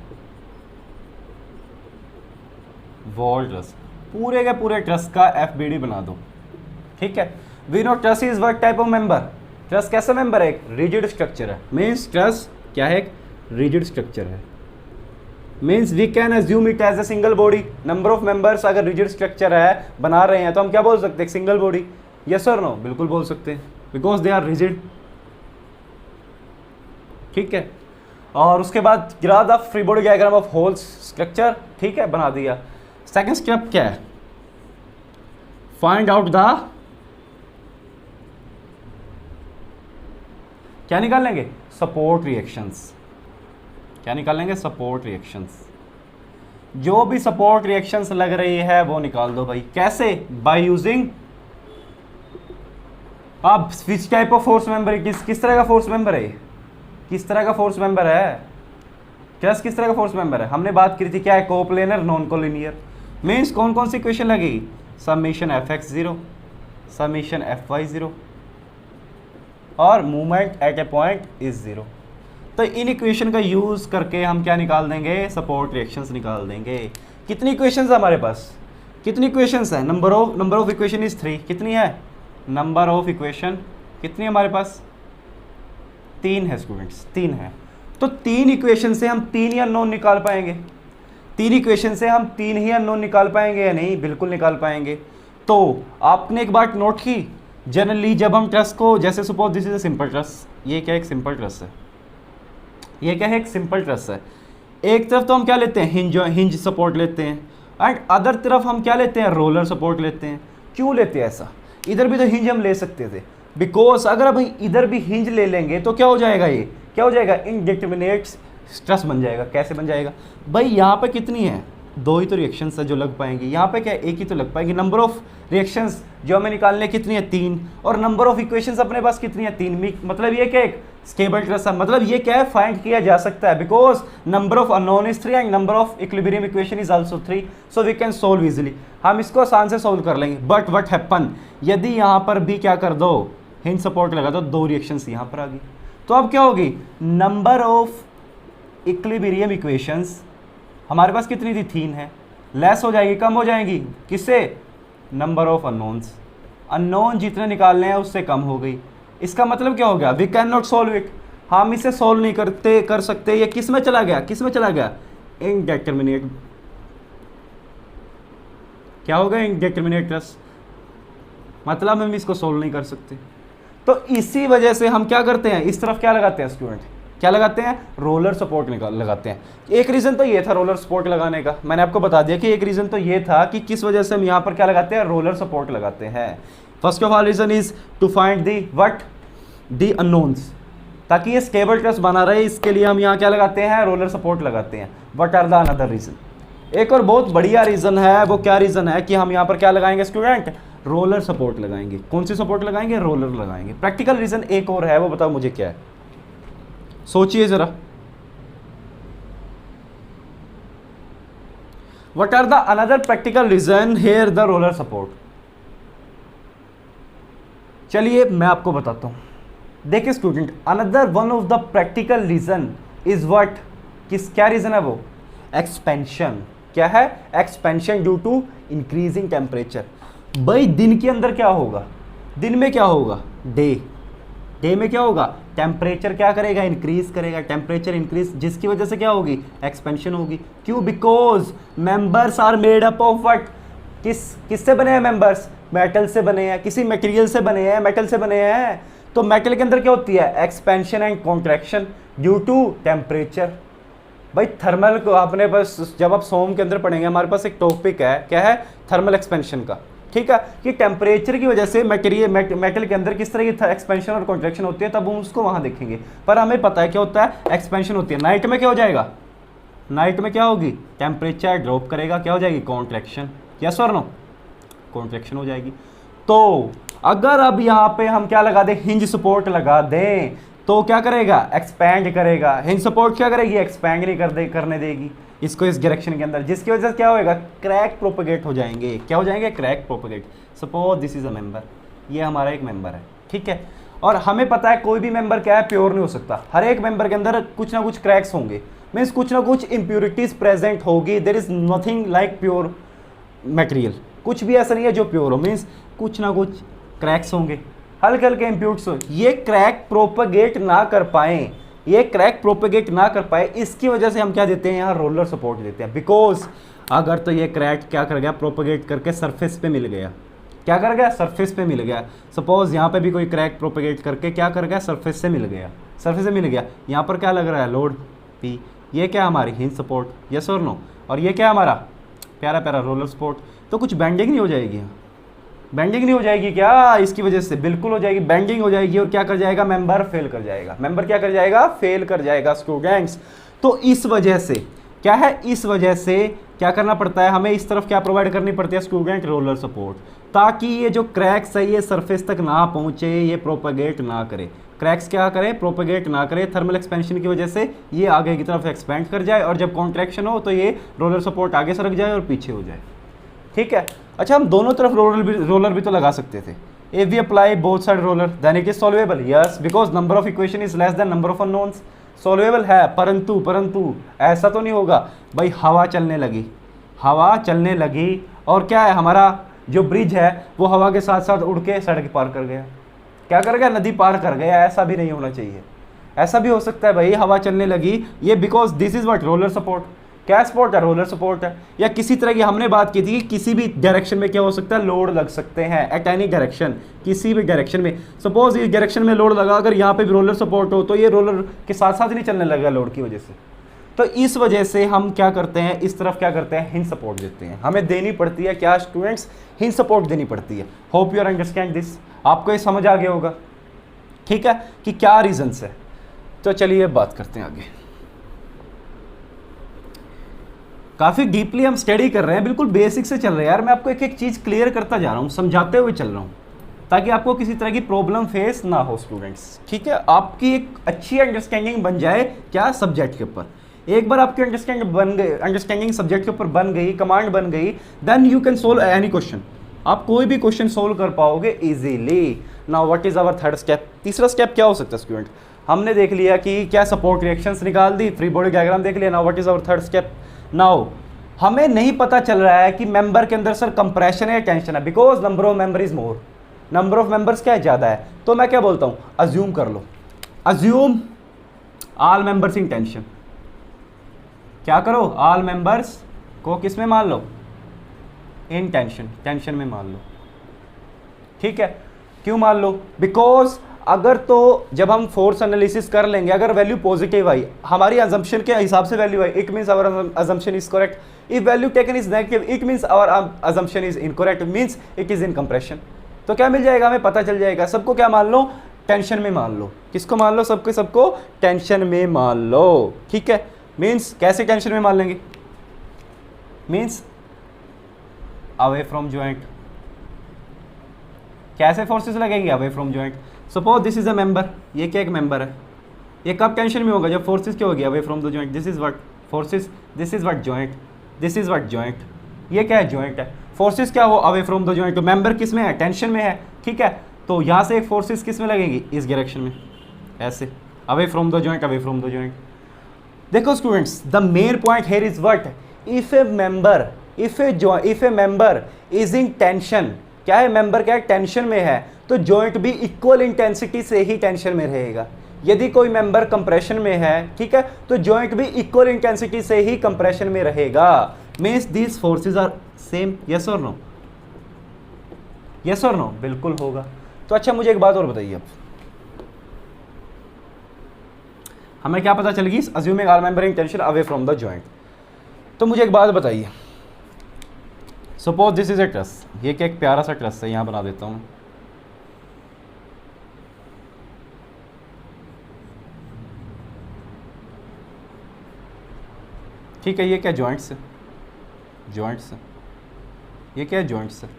वॉल ट्रस, पूरे के पूरे ट्रस का FBD बना दो, ठीक है। We know truss is what type of member? Truss कैसा मेंबर है? एक रिजिड स्ट्रक्चर है। मीन्स ट्रस क्या है? एक रिजिड स्ट्रक्चर है। मीन्स we can assume it as a single body. Number of members अगर रिजिड स्ट्रक्चर है, बना रहे हैं, तो हम क्या बोल सकते हैं? Single body. यस और नो? बिल्कुल बोल सकते हैं, बिकॉज दे आर रिजिड, ठीक है। और उसके बाद draw the free body diagram of whole structure, ठीक है, बना दिया। सेकंड स्टेप क्या है? फाइंड आउट द, क्या निकाल लेंगे? Support reactions. क्या निकाल लेंगे? Support reactions. जो भी सपोर्ट रिएक्शंस लग रही है वो निकाल दो भाई। कैसे? बाय यूजिंग, अब which type of force member है, किस तरह का फोर्स मेंबर है, किस तरह का फोर्स मेंबर है, किस तरह का फोर्स मेंबर है। हमने बात की थी क्या है, कोप्लेनर नॉन कोलिनियर। मीन्स कौन कौन सी इक्वेशन लगेगी, summation F X zero, summation F Y zero, और movement at A point is zero. तो इन इक्वेशन का यूज करके हम क्या निकाल देंगे, सपोर्ट रिएक्शंस निकाल देंगे। कितनी इक्वेशंस है हमारे पास, कितनी इक्वेशंस है, नंबर ऑफ इक्वेशन इज 3। कितनी है, नंबर ऑफ इक्वेशन कितनी है हमारे पास, 3 है स्टूडेंट्स, 3 है। तो 3 इक्वेशन से हम 3 ही अननोन निकाल पाएंगे, 3 इक्वेशन से हम 3 ही अननोन निकाल पाएंगे या नहीं, बिल्कुल निकाल पाएंगे। तो आपने एक बात नोट की, जनरली जब हम ट्रस को, जैसे suppose this is a simple truss, ये क्या एक सिंपल ट्रस है, ये क्या है एक सिंपल ट्रस है। एक तरफ तो हम क्या लेते हैं, हिंज सपोर्ट लेते हैं, एंड अदर तरफ हम क्या लेते हैं, रोलर सपोर्ट लेते हैं। क्यों लेते हैं ऐसा, इधर भी तो हिंज हम ले सकते थे, बिकॉज अगर अब इधर भी हिंज ले लेंगे तो क्या हो जाएगा, ये क्या हो जाएगा, इनडिटरमिनेट स्ट्रेस बन जाएगा। कैसे बन जाएगा भाई, यहाँ पे कितनी है, 2 ही तो रिएक्शंस है जो लग पाएंगी, यहाँ पे क्या एक ही तो लग पाएंगी। नंबर ऑफ रिएक्शंस जो हमें निकालने कितनी है, 3, और नंबर ऑफ इक्वेशंस अपने पास कितनी है, 3। मतलब ये क्या एक स्टेबल ट्रस है, मतलब ये क्या है, फाइंड किया जा सकता है, because number of unknown is 3 and number of equilibrium equation is also 3, so we can solve easily. हम इसको आसान से सोल्व कर लेंगे। बट व्हाट हैपन, यदि यहाँ पर भी क्या कर दो, हिंज सपोर्ट लगा दो, 2 रिएक्शंस यहाँ पर आ गई, तो अब क्या होगी, नंबर ऑफ इक्विलिब्रियम इक्वेशंस हमारे पास कितनी थी, 3 है, लेस हो जाएगी, कम हो जाएंगी, किससे, नंबर ऑफ अननोन्स, अननोन जितने निकालने हैं उससे कम हो गई। इसका मतलब क्या हो गया, we can not solve it, हम इसे सोल्व नहीं कर सकते। ये किस में चला गया, किस में चला गया, इनडेटरमिनेट, क्या हो गया, इनडेटरमिनेट ट्रस, मतलब हम इसको सोल्व नहीं कर सकते। तो इसी वजह से हम क्या करते हैं, इस तरफ क्या लगाते हैं स्टूडेंट, क्या लगाते हैं, रोलर सपोर्ट लगाते हैं। एक रीज़न तो ये था रोलर सपोर्ट लगाने का, मैंने आपको बता दिया कि एक रीज़न तो ये था कि किस वजह से हम यहाँ पर क्या लगाते हैं, रोलर सपोर्ट लगाते हैं। First of all reason is to find the unknowns, ताकि ये स्टेबल ट्रस बना रहे, इसके लिए हम यहाँ क्या लगाते हैं, रोलर सपोर्ट लगाते हैं। What are the another reason, एक और बहुत बढ़िया रीज़न है, वो क्या रीज़न है कि हम यहाँ पर क्या लगाएंगे स्टूडेंट, रोलर सपोर्ट लगाएंगे। कौन सी सपोर्ट लगाएंगे, रोलर लगाएंगे। प्रैक्टिकल रीज़न एक और है, वो बताओ मुझे क्या है, सोचिए जरा। What are the another practical reason here the roller support? चलिए मैं आपको बताता हूं। देखिए student, another one of the practical reason is what, क्या रीजन है वो, एक्सपेंशन। क्या है, expansion due to increasing temperature. भाई दिन के अंदर क्या होगा, दिन में क्या होगा, डे में क्या होगा, टेम्परेचर क्या करेगा, इंक्रीज करेगा, टेम्परेचर इंक्रीज, जिसकी वजह से क्या होगी, एक्सपेंशन होगी। क्यों, because members are made up of what, किससे बने हैं मेंबर्स, मेटल से बने हैं, किसी मटेरियल से बने हैं, मेटल से बने हैं। तो मेटल के अंदर क्या होती है, expansion and contraction due to temperature. भाई थर्मल को आपने बस, जब आप सोम के अंदर पढ़ेंगे, हमारे पास एक टॉपिक है, क्या है, थर्मल एक्सपेंशन का, ठीक है, कि टेम्परेचर की वजह से मेटल के अंदर किस तरह की एक्सपेंशन और कॉन्ट्रैक्शन होती है, तब हम उसको वहाँ देखेंगे। पर हमें पता है क्या होता है, एक्सपेंशन होती है। नाइट में क्या हो जाएगा, नाइट में क्या होगी, टेम्परेचर ड्रॉप करेगा, क्या हो जाएगी, कॉन्ट्रैक्शन, यस और नो, कॉन्ट्रैक्शन हो जाएगी। तो अगर अब यहाँ पे हम क्या लगा दें, हिंज सपोर्ट लगा दें, तो क्या करेगा, एक्सपैंड करेगा। हिंज सपोर्ट क्या करेगी, एक्सपैंड नहीं करने देगी इसको इस डायरेक्शन के अंदर, जिसकी वजह से क्या होएगा, क्रैक प्रोपेगेट हो जाएंगे। क्या हो जाएंगे, crack propagate. Suppose this is a member, ये हमारा एक मेंबर है, ठीक है, और हमें पता है कोई भी मेंबर क्या है, प्योर नहीं हो सकता। हर एक मेंबर के अंदर कुछ ना कुछ क्रैक्स होंगे, मीन्स कुछ ना कुछ इम्प्योरिटीज प्रेजेंट होगी। There is nothing like pure material, कुछ भी ऐसा नहीं है जो प्योर हो, मीन्स कुछ ना कुछ क्रैक्स होंगे, हल्के हल्के इम्प्यूट्स हो। ये क्रैक प्रोपेगेट ना कर पाए, ये क्रैक प्रोपेगेट ना कर पाए, इसकी वजह से हम क्या देते हैं, यहाँ रोलर सपोर्ट देते हैं। बिकॉज अगर तो ये क्रैक क्या कर गया, प्रोपेगेट करके सरफेस पे मिल गया, क्या कर गया, सरफेस पे मिल गया। सपोज यहाँ पे भी कोई क्रैक प्रोपेगेट करके क्या कर गया, सरफेस से मिल गया, सरफेस से मिल गया। यहाँ पर क्या लग रहा है, लोड पी, ये क्या हमारी हिंज सपोर्ट, यस और नो, और ये क्या हमारा प्यारा प्यारा रोलर सपोर्ट। तो कुछ बेंडिंग नहीं हो जाएगी, बेंडिंग नहीं हो जाएगी क्या, इसकी वजह से बिल्कुल हो जाएगी, बेंडिंग हो जाएगी, और क्या कर जाएगा, मेंबर फेल कर जाएगा। मेंबर क्या कर जाएगा, फेल कर जाएगा स्टूडेंट्स। तो इस वजह से क्या है, इस वजह से क्या करना पड़ता है हमें, इस तरफ क्या प्रोवाइड करनी पड़ती है स्टूडेंट, रोलर सपोर्ट, ताकि ये जो क्रैक्स है ये सरफेस तक ना पहुंचे, ये प्रोपेगेट ना करे। क्रैक्स क्या करे, प्रोपेगेट ना करे, थर्मल एक्सपेंशन की वजह से ये आगे की तरफ एक्सपेंड कर जाए, और जब कॉन्ट्रैक्शन हो तो ये रोलर सपोर्ट आगे सरक जाए और पीछे हो जाए। ठीक है, अच्छा हम दोनों तरफ रोलर भी तो लगा सकते थे। If we apply both side roller then it is solvable, yes, because number of equation is less than number of unknowns. Solvable है, परंतु ऐसा तो नहीं होगा भाई हवा चलने लगी और क्या है, हमारा जो ब्रिज है वो हवा के साथ साथ उड़ के सड़क पार कर गया, क्या कर गया, नदी पार कर गया। ऐसा भी नहीं होना चाहिए, ऐसा भी हो सकता है भाई हवा चलने लगी, ये because this is what, roller support. क्या सपोर्ट है, रोलर सपोर्ट है। या किसी तरह की हमने बात की थी कि किसी भी डायरेक्शन में क्या हो सकता है, लोड लग सकते हैं, एट एनी डायरेक्शन, किसी भी डायरेक्शन में। सपोज इस डायरेक्शन में लोड लगा, अगर यहाँ पे भी रोलर सपोर्ट हो तो ये रोलर के साथ साथ नहीं चलने लगेगा लोड की वजह से। तो इस वजह से हम क्या करते हैं, इस तरफ क्या करते हैं, हिंज सपोर्ट देते हैं। हमें देनी पड़ती है क्या स्टूडेंट्स, हिंज सपोर्ट देनी पड़ती है। Hope you are understand this, आपको ये समझ आ गया होगा, ठीक है, कि क्या रीजंस है। तो चलिए बात करते हैं आगे। काफ़ी डीपली हम स्टडी कर रहे हैं, बिल्कुल बेसिक से चल रहे हैं यार। मैं आपको एक एक चीज़ क्लियर करता जा रहा हूँ, समझाते हुए चल रहा हूँ, ताकि आपको किसी तरह की प्रॉब्लम फेस ना हो स्टूडेंट्स। ठीक है, आपकी एक अच्छी अंडरस्टैंडिंग बन जाए क्या, सब्जेक्ट के ऊपर। एक बार आपकी अंडरस्टैंडिंग सब्जेक्ट के ऊपर बन गई, कमांड बन गई, then you can solve any question. आप कोई भी क्वेश्चन सोल्व कर पाओगे easily. Now what is our third step, तीसरा स्टेप क्या हो सकता है स्टूडेंट। हमने देख लिया कि क्या सपोर्ट रिएक्शंस निकाल दी, फ्री बॉडी डायग्राम देख लिया। Now what is our third step. Now हमें नहीं पता चल रहा है कि मेंबर के अंदर सर कंप्रेशन है या टेंशन है, because number of member is more, number of members क्या है, ज़्यादा है। तो मैं क्या बोलता हूँ, अज्यूम कर लो, assume all members in tension. क्या करो, ऑल मेंबर्स को किस में मान लो, इन टेंशन, टेंशन में मान लो। ठीक है, क्यों मान लो, बिकॉज अगर तो जब हम फोर्स एनालिसिस कर लेंगे, अगर वैल्यू पॉजिटिव आई, हमारी अजम्पशन के हिसाब से वैल्यू आई, it means our assumption is correct. If value taken is negative, it means our assumption is incorrect, means it is in compression. तो क्या मिल जाएगा, हमें पता चल जाएगा। सबको क्या मान लो, टेंशन में मान लो। किसको मान लो, सबको टेंशन में मान लो। ठीक है, मीन्स कैसे टेंशन में मान लेंगे, मीन्स अवे फ्रॉम जॉइंट। कैसे फोर्सेस लगेंगे, away from joint. Suppose this is a member, ये क्या एक मेंबर है, ये कब टेंशन में होगा, जब फोर्सेस क्या होगी, away from the joint. This is what forces, this is what joint, this is what joint. ये क्या है, जॉइंट है। फोर्सेस क्या हो, अवे फ्रॉम द जॉइंट। तो मेंबर किस में है, टेंशन में है। ठीक है, तो यहाँ से एक फोर्सेस किस में लगेंगी, इस डायरेक्शन में, ऐसे away from the joint, away from the joint. देखो students, the main point here is what, if a member is in tension, क्या है, मेंबर क्या है, टेंशन में है, तो जॉइंट भी इक्वल इंटेंसिटी से ही टेंशन में रहेगा। यदि कोई मेंबर कंप्रेशन में है, ठीक है, तो जॉइंट भी इक्वल इंटेंसिटी से ही कंप्रेशन में रहेगा। Means these forces are same, yes और नो, यस और नो, बिल्कुल होगा। तो अच्छा मुझे एक बात और बताइए, अब हमें क्या पता चल गई, assuming all member in tension away from the joint. तो मुझे एक बात बताइए, suppose this is a truss, ये क्या एक प्यारा सा ट्रस है, यहां बना देता हूं। ठीक है, ये क्या जॉइंट्स है, जॉइंट्स है, ये क्या है, जॉइंट्स है।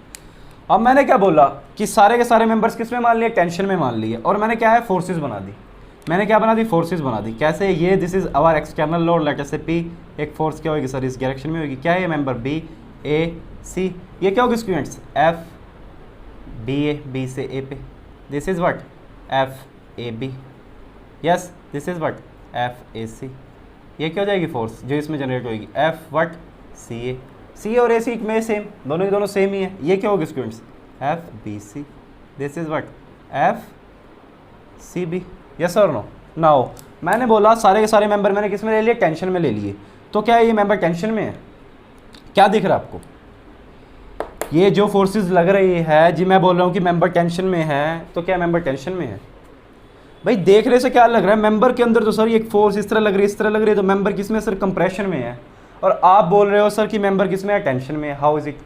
अब मैंने क्या बोला कि सारे के सारे मेंबर्स किस में मान लिए, टेंशन में मान लिए, और मैंने क्या है, फोर्सेस बना दी। मैंने क्या बना दी, फोर्सेस बना दी। कैसे, ये this is our external load, let us say P, एक फोर्स क्या होगी सर, इस डायरेक्शन में होगी। क्या है ये मेंबर, बी ए सी, ये क्या होगी students, F B A, B से ए पे, this is what, F A B, yes, this is what, F A C. ये क्या हो जाएगी फोर्स जो इसमें जनरेट होगी, एफ व्हाट, सी ए। सी और ए सी में सेम, दोनों के दोनों सेम ही है। ये क्या होगी students, F B C, this is what, F C B, yes और नो। नाउ मैंने बोला सारे के सारे मेंबर मैंने किस में ले लिए, टेंशन में ले लिए। तो क्या ये मेंबर टेंशन में है, क्या दिख रहा है आपको, ये जो फोर्सेस लग रही है जी, मैं बोल रहा हूँ कि मेंबर टेंशन में है, तो क्या मेंबर टेंशन में है। भाई देखने से क्या लग रहा है, मेंबर के अंदर तो सर एक फोर्स इस तरह लग रही है, इस तरह लग रही है, तो मेंबर किस में सर, कंप्रेशन में है, और आप बोल रहे हो सर कि मेंबर किस में है, टेंशन में है। How is it.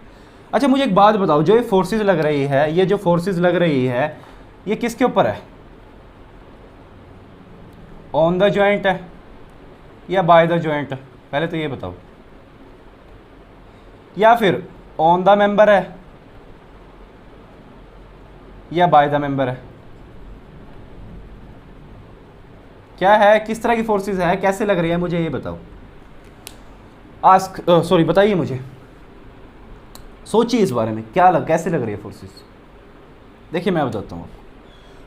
अच्छा मुझे एक बात बताओ, जो ये फोर्सेज लग रही है, ये जो फोर्सेज लग रही है, ये किसके ऊपर है, ऑन द जॉइंट है या बाय द जॉइंट है, पहले तो ये बताओ। या फिर ऑन द मेंबर है या बाय द मेंबर है? क्या है, किस तरह की फोर्सेस है, कैसे लग रही है, मुझे ये बताओ। आस्क सॉरी बताइए मुझे, सोचिए इस बारे में, कैसे लग रही है फोर्सेस। देखिए मैं बताता हूँ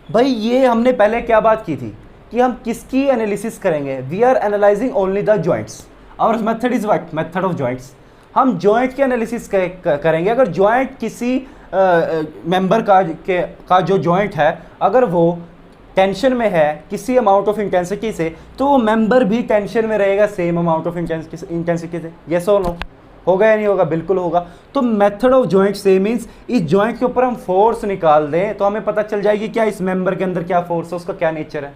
भाई, ये हमने पहले क्या बात की थी कि हम किसकी एनालिसिस करेंगे। We are analysing only the joints, our method is what, method of joints. हम जॉइंट की एनालिसिस करेंगे। अगर जॉइंट किसी मेंबर का जो जॉइंट है अगर वो टेंशन में है किसी अमाउंट ऑफ इंटेंसिटी से, तो वो मेंबर भी टेंशन में रहेगा सेम अमाउंट ऑफ इंटेंसिटी से। यस और नो? होगा या नहीं होगा? बिल्कुल होगा। तो मेथड ऑफ जॉइंट से मींस इस जॉइंट के ऊपर हम फोर्स निकाल दें तो हमें पता चल जाएगी क्या इस मेंबर के अंदर क्या फोर्स है, उसका क्या नेचर है,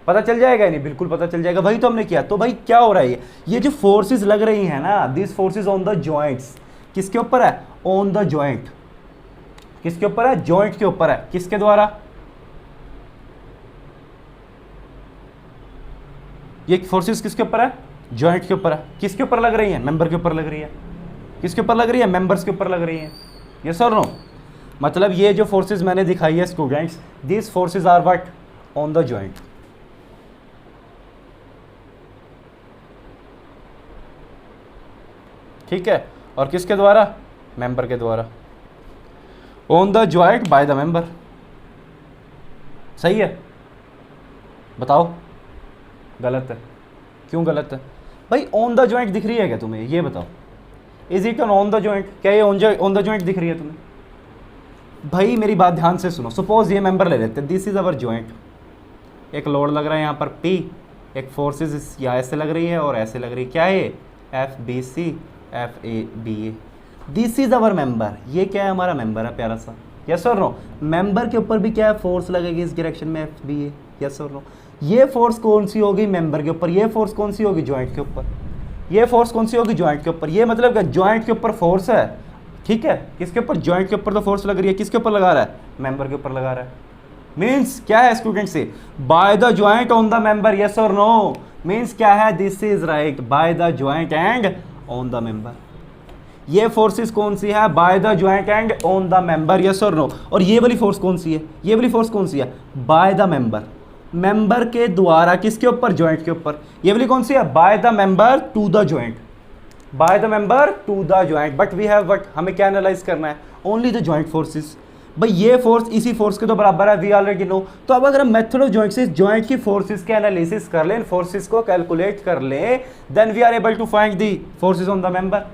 पता चल जाएगा या नहीं? बिल्कुल पता चल जाएगा। वही तो हमने किया। तो भाई क्या हो रहा है, ये जो फोर्सेस लग रही हैं ना, this forces on the joints, किसके ऊपर है? On the joint. किसके ऊपर है? जॉइंट के ऊपर है। किसके द्वारा? ये फोर्सेस किसके ऊपर है? जॉइंट के ऊपर है। किसके ऊपर लग रही है? मेंबर के ऊपर लग रही है। किसके ऊपर लग रही है? मेंबर्स के ऊपर लग रही है। यस और नो? मतलब ये जो फोर्सेस मैंने दिखाई है students, this forces are what? On the joint. ठीक है। और किसके द्वारा? मेंबर के द्वारा। On the joint by the member. सही है? बताओ। गलत है। क्यों गलत है भाई? ऑन द जॉइंट दिख रही है क्या तुम्हें? ये बताओ, is it an on the joint? क्या ये ऑन द जॉइंट दिख रही है तुम्हें? भाई मेरी बात ध्यान से सुनो। सपोज ये मेंबर ले लेते हैं, दिस इज अवर जॉइंट। एक लोड लग रहा है यहाँ पर P, एक फोर्सेस यहाँ ऐसे लग रही है और ऐसे लग रही है। क्या है? FBC FABA। This is our member. ये क्या है? हमारा मेंबर है प्यारा सा। यस और नो? मेंबर के ऊपर भी क्या है? फोर्स लगेगी इस डायरेक्शन में FBA। यस और नो? ये फोर्स कौन सी होगी? मेंबर के ऊपर। ये फोर्स कौन सी होगी? जॉइंट के ऊपर। ये फोर्स कौन सी होगी? जॉइंट के ऊपर। ये मतलब जॉइंट के ऊपर फोर्स है। ठीक है। किसके ऊपर? जॉइंट के ऊपर तो फोर्स लग रही है। किसके ऊपर लगा रहा है? मेंबर के ऊपर लगा रहा है। मीन्स क्या है स्टूडेंट से? By the joint on the member. Yes और नो? मीन्स क्या है? This is right, by the joint and on the member. ये फोर्सेस कौन सी है? By the joint and on the member. Yes और नो? और ये वाली फोर्स कौन सी है? ये वाली फोर्स कौन सी है? By the member. मेंबर के द्वारा किसके ऊपर? जॉइंट के ऊपर। ये वाली कौन सी है? By the member to the joint. By the member to the joint. But we have what? हमें क्या एनालाइज करना है? Only the joint forces. भाई ये फोर्स इसी फोर्स के तो बराबर है, वी ऑलरेडी नो। तो अब अगर हम मेथड ऑफ जॉइंट से जॉइंट की फोर्सेस के एनालिसिस कर लें, फोर्सेस को कैलकुलेट कर लें, then we are able to find the forces on the member.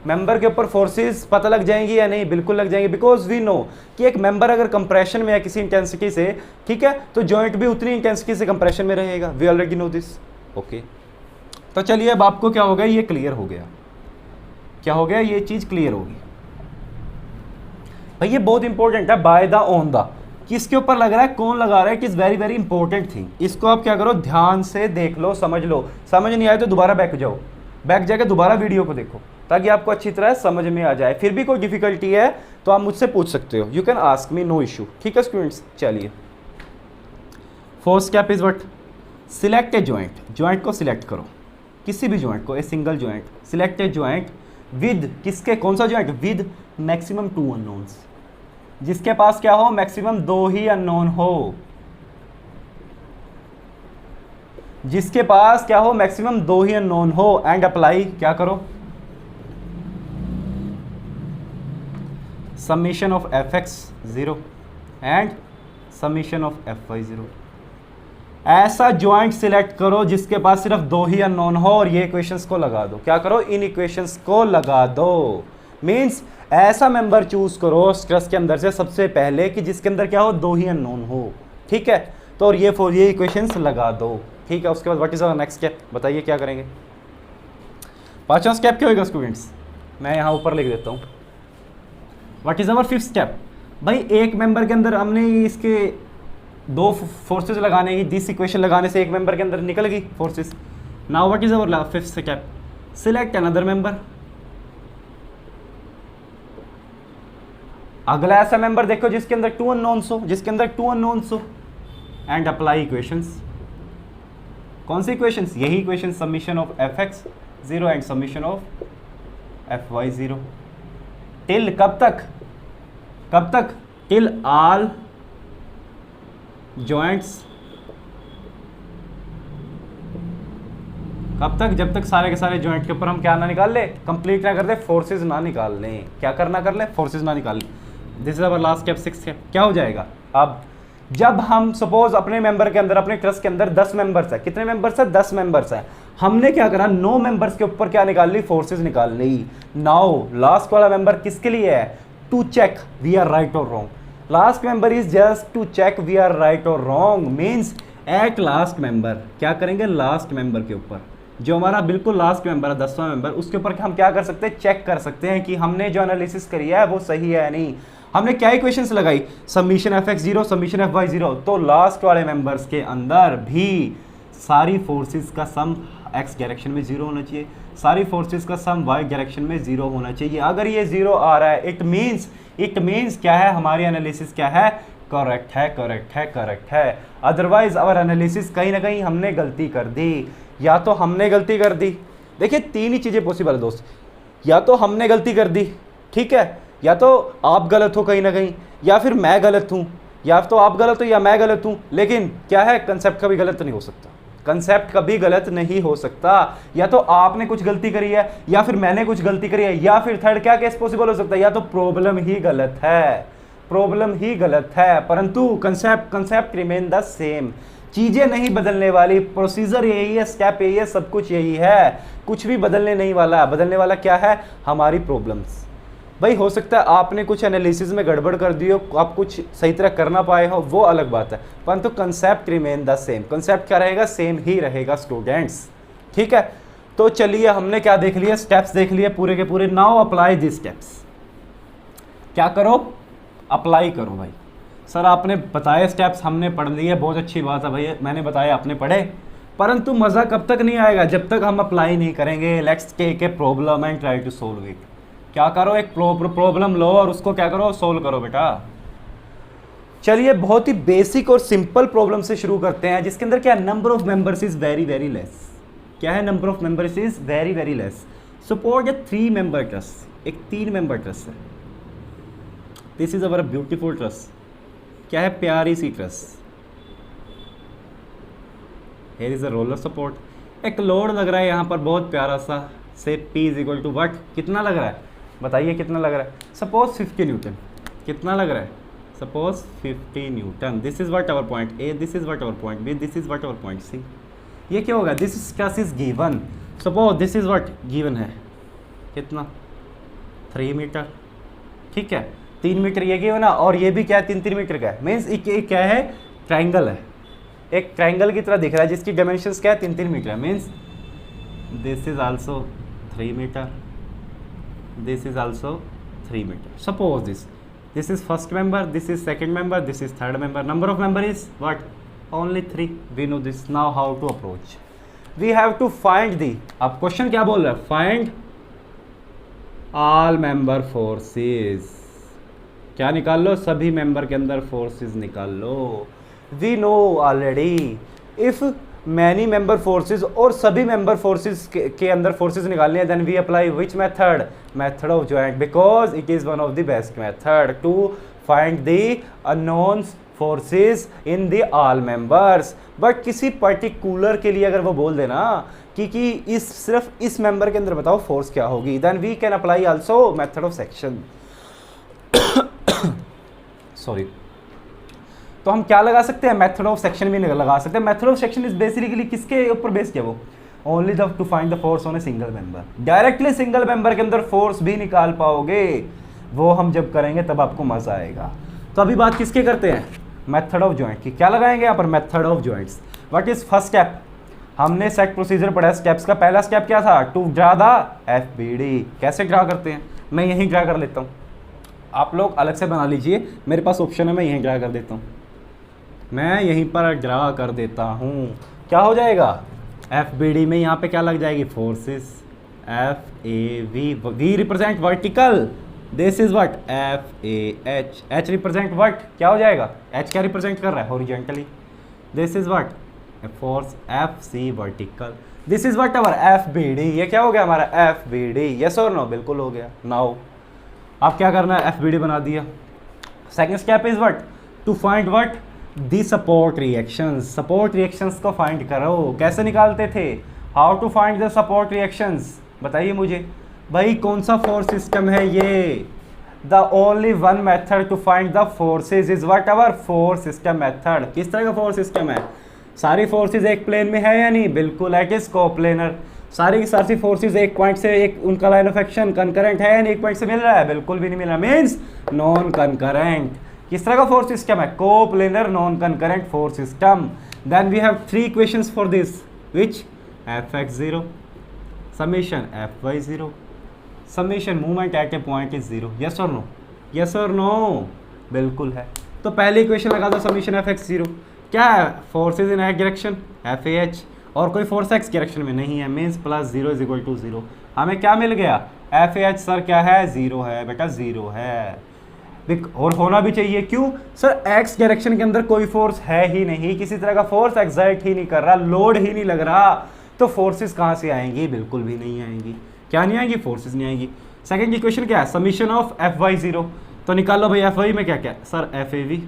Member के ऊपर फोर्सेस पता लग जाएंगी या नहीं? बिल्कुल लग जाएंगी। बिकॉज वी नो कि एक मेंबर अगर कंप्रेशन में है किसी इंटेंसिटी से, ठीक है, तो जॉइंट भी उतनी इंटेंसिटी से कंप्रेशन में रहेगा। We already know this. Okay, तो चलिए अब आपको क्या हो गया? ये क्लियर हो गया। क्या हो गया? ये चीज क्लियर होगी। भाई ये बहुत इंपॉर्टेंट है। बाय द, ऑन द, किसके ऊपर लग रहा है, कौन लगा रहा है, किस वेरी वेरी इंपॉर्टेंट थिंग। इसको आप क्या करो? ध्यान से देख लो, समझ लो। समझ नहीं आए तो दोबारा बैक जाओ, बैक जाके दोबारा वीडियो को देखो ताकि आपको अच्छी तरह समझ में आ जाए। फिर भी कोई डिफिकल्टी है तो आप मुझसे पूछ सकते हो। You can ask me, no issue. ठीक है स्टूडेंट्स, चलिए force cap is what? Select a joint. Joint को सिलेक्ट करो, किसी भी जॉइंट को, a single joint. Select a joint with, किसके? कौन सा जॉइंट? With maximum 2 unknowns. जिसके पास क्या हो? मैक्सिमम 2 ही अननोन हो। जिसके पास क्या हो? मैक्सिमम 2 ही अननोन हो। एंड अप्लाई, क्या करो? Summation of fx 0 and summation of fy 0। ऐसा ज्वाइंट सिलेक्ट करो जिसके पास सिर्फ 2 ही अननोन हो और ये इक्वेशंस को लगा दो। क्या करो? इन इक्वेशंस को लगा दो। मींस ऐसा मेंबर चूज करो स्ट्रेस के अंदर से सबसे पहले कि जिसके अंदर क्या हो? 2 ही अननोन हो। ठीक है, तो और ये इक्वेशंस लगा दो। ठीक है, उसके बाद what is our next step? बताइए क्या करेंगे? 5वां स्टेप क्या होगा स्टूडेंट्स? मैं यहाँ ऊपर लिख देता हूँ। What is our 5th step? भाई एक मेंबर के अंदर हमने इसके 2 फोर्सेस लगाने की, दिस इक्वेशन लगाने से एक मेंबर के अंदर निकल गई forces. Now what is our 5th step? Select another member. अगला ऐसा मेंबर देखो जिसके अंदर 2 अननोन्स हो, जिसके अंदर 2 अननोन्स हो, एंड अप्लाई इक्वेशंस। कौन सी इक्वेशंस? यही equation, summation of fx 0 and summation of FY0 till कब तक टिल ऑल जॉइंट्स, कब तक, जब तक सारे के सारे जॉइंट के ऊपर हम क्या ना निकाल ले, कंप्लीट ना कर ले, फोर्सेज ना निकाल लें, क्या करना कर ले, फोर्सेज ना निकाल लें। This is our last step 6 step. क्या हो जाएगा अब, जब हम सपोज अपने मेंबर के अंदर, अपने ट्रस्ट के अंदर 10 मेंबर्स है, कितने मेंबर्स है, 10 मेंबर्स है, हमने क्या करा, 9 मेंबर्स के ऊपर क्या निकाल ली, फोर्सेज निकाल ली। नाउ लास्ट वाला मेंबर किसके लिए है, to check we are right और wrong. Last member is just to check we are right और wrong, means at last member क्या करेंगे, लास्ट मेंबर के ऊपर, जो हमारा बिल्कुल लास्ट मेंबर है, 10वां मेंबर, उसके ऊपर हम क्या कर सकते हैं, चेक कर सकते हैं कि हमने जो एनालिसिस करी है वो सही है या नहीं। हमने क्या इक्वेशंस लगाई, समीशन fx0 समीशन fy0, तो लास्ट वाले मेंबर्स के अंदर भी सारी फोर्सेस का सम x डायरेक्शन में 0 होना चाहिए, सारी फोर्सेस का सम y डायरेक्शन में 0 होना चाहिए। अगर ये 0 आ रहा है, इट मीन्स क्या है, हमारी एनालिसिस क्या है, करेक्ट है। अदरवाइज अवर एनालिसिस कहीं ना कहीं हमने गलती कर दी, या तो हमने गलती कर दी, देखिए 3 ही चीज़ें पॉसिबल है दोस्त, या तो हमने गलती कर दी, ठीक है, या तो आप गलत हो कहीं ना कहीं, या फिर मैं गलत हूँ, या तो आप गलत हो या मैं गलत हूँ। लेकिन क्या है, कंसेप्ट कभी गलत नहीं हो सकता, कंसेप्ट कभी गलत नहीं हो सकता। या तो आपने कुछ गलती करी है, या फिर मैंने कुछ गलती करी है, या फिर थर्ड क्या केस पॉसिबल हो सकता है, या तो प्रॉब्लम ही गलत है, परंतु कंसेप्ट रिमेन द सेम, चीजें नहीं बदलने वाली, प्रोसीजर यही है, स्टेप यही है, सब कुछ यही है, कुछ भी बदलने नहीं वाला। बदलने वाला क्या है, हमारी प्रॉब्लम्स। भाई हो सकता है आपने कुछ एनालिसिस में गड़बड़ कर दी हो, आप कुछ सही तरह कर ना पाए हो, वो अलग बात है, परंतु concept remain the same. Concept क्या रहेगा, सेम ही रहेगा स्टूडेंट्स, ठीक है। तो चलिए हमने क्या देख लिया, स्टेप्स देख लिए पूरे के पूरे। नाउ अप्लाई दिस स्टेप्स, क्या करो, अप्लाई करो। भाई सर आपने बताए स्टेप्स, हमने पढ़ लिए, बहुत अच्छी बात है भाई, मैंने बताया आपने पढ़े, परंतु मज़ा कब तक नहीं आएगा, जब तक हम अप्लाई नहीं करेंगे। Let's take a problem and try to solve it. क्या करो, एक प्रॉब्लम लो और उसको क्या करो, सोल्व करो बेटा। चलिए बहुत ही बेसिक और सिंपल प्रॉब्लम से शुरू करते हैं, जिसके अंदर क्या, number of members is very very less. क्या है, number of members is very very less. Suppose a 3 member trust, एक 3 मेंबर ट्रस्ट है। This is our beautiful trust, क्या है, प्यारी सी trust. Here is a roller support, एक load लग रहा है यहाँ पर बहुत प्यारा सा, say P is equal to what, कितना लग रहा है बताइए, कितना लग रहा है, सपोज 50 न्यूटन, कितना लग रहा है, suppose 50 newton. This is what our point A, this is what our point B, this is what our point C। ये क्या होगा, this stress is given, suppose this is what given है, कितना, 3 metre, ठीक है, 3 मीटर ये given है, और ये भी क्या है, 3 मीटर का है, मीन्स ये क्या है, ट्राइंगल है, एक ट्राइंगल की तरह दिख रहा है, जिसकी डायमेंशंस क्या है, 3 मीटर है। Means this is also 3 metre, this is also 3 metre. Suppose this is first member, this is second member, this is third member, number of member is what, only 3। We know this. Now how to approach, we have to find the, अब question क्या बोल रहा है, find all member forces, क्या निकाल लो, सभी member के अंदर फोर्सेस निकाल लो। We know already, if many member forces, और सभी मेंबर फोर्सेस के अंदर फोर्सेस निकालने हैं, then we apply which method, method of joint, because it is one of the best method to find the unknowns forces in the all members. But किसी particular के लिए अगर वो बोल देना कि इस सिर्फ इस मेंबर के अंदर बताओ फोर्स क्या होगी, then we can apply also method of section. Sorry, तो हम क्या लगा सकते हैं, मेथड ऑफ सेक्शन भी लगा सकते हैं। Method of section is basically किसके ऊपर बेस्ड है, वो only the two find the force on a single member. Directly single member के अंदर फोर्स भी निकाल पाओगे, वो हम जब करेंगे तब आपको मजा आएगा। तो अभी बात किसके करते हैं, मेथड ऑफ जॉइंट की। क्या लगाएंगे यहाँ पर, method of joints. What is first step, हमने सेट प्रोसीजर पढ़ा स्टेप्स का। पहला स्टेप क्या था, टू ड्रा द FBD। कैसे ड्रा करते हैं, मैं यहीं ड्रा कर लेता हूँ, आप लोग अलग से बना लीजिए, मेरे पास ऑप्शन है, मैं यहीं ड्रा कर देता हूँ, मैं यहीं पर ड्रा कर देता हूँ। क्या हो जाएगा, FBD में यहाँ पे क्या लग जाएगी, forces, FAV, V represent vertical, this is what FAH, H represent what, क्या हो जाएगा, H क्या रिप्रेजेंट कर रहा है, horizontally, this is what force FC vertical. This is what our F B D, ये क्या हो गया हमारा एफ बी डी, यस और नो, बिल्कुल हो गया। नाउ आप क्या करना है, एफ बी डी बना दिया। Second step is what, to find what the support reactions, support reactions को फाइंड करो। कैसे निकालते थे, how to find the support reactions, बताइए मुझे भाई कौन सा फोर्स सिस्टम है ये। The only one method to find the forces is what our force system method. किस तरह का फोर्स सिस्टम है, सारी फोर्सेज एक प्लेन में है या नहीं, बिल्कुल है, किस कोप्लेनर। सारी की सारी फोर्सेज एक पॉइंट से, एक उनका लाइन ऑफ एक्शन कंकरेंट है या नहीं, एक पॉइंट से मिल रहा है, बिल्कुल भी नहीं मिल रहा, मीन्स नॉन कंकरेंट। किस तरह का फोर्स सिस्टम है, coplanar non concurrent force system. Then we have three equations for this, which Fx0 summation Fy0 summation movement at a point is 0, yes or no, yes or no, बिल्कुल है। तो पहली equation लगा दो, summation Fx0 क्या है, forces in x direction FAH, और कोई फोर्स एक्स डायरेक्शन में नहीं है, means plus 0 is equal to 0। हमें क्या मिल गया, FAH सर क्या है, 0 है बेटा, 0 है, और होना भी चाहिए। क्यों सर, एक्स डायरेक्शन के अंदर कोई फोर्स है ही नहीं, किसी तरह का फोर्स एक्सर्ट ही नहीं कर रहा, लोड ही नहीं लग रहा, तो फोर्सेस कहाँ से आएंगी, बिल्कुल भी नहीं आएंगी। क्या नहीं आएंगी, फोर्सेस नहीं आएंगी। सेकंड इक्वेशन क्या है, समीशन ऑफ Fy0, तो निकाल लो भाई Fy में क्या क्या है, सर FAV,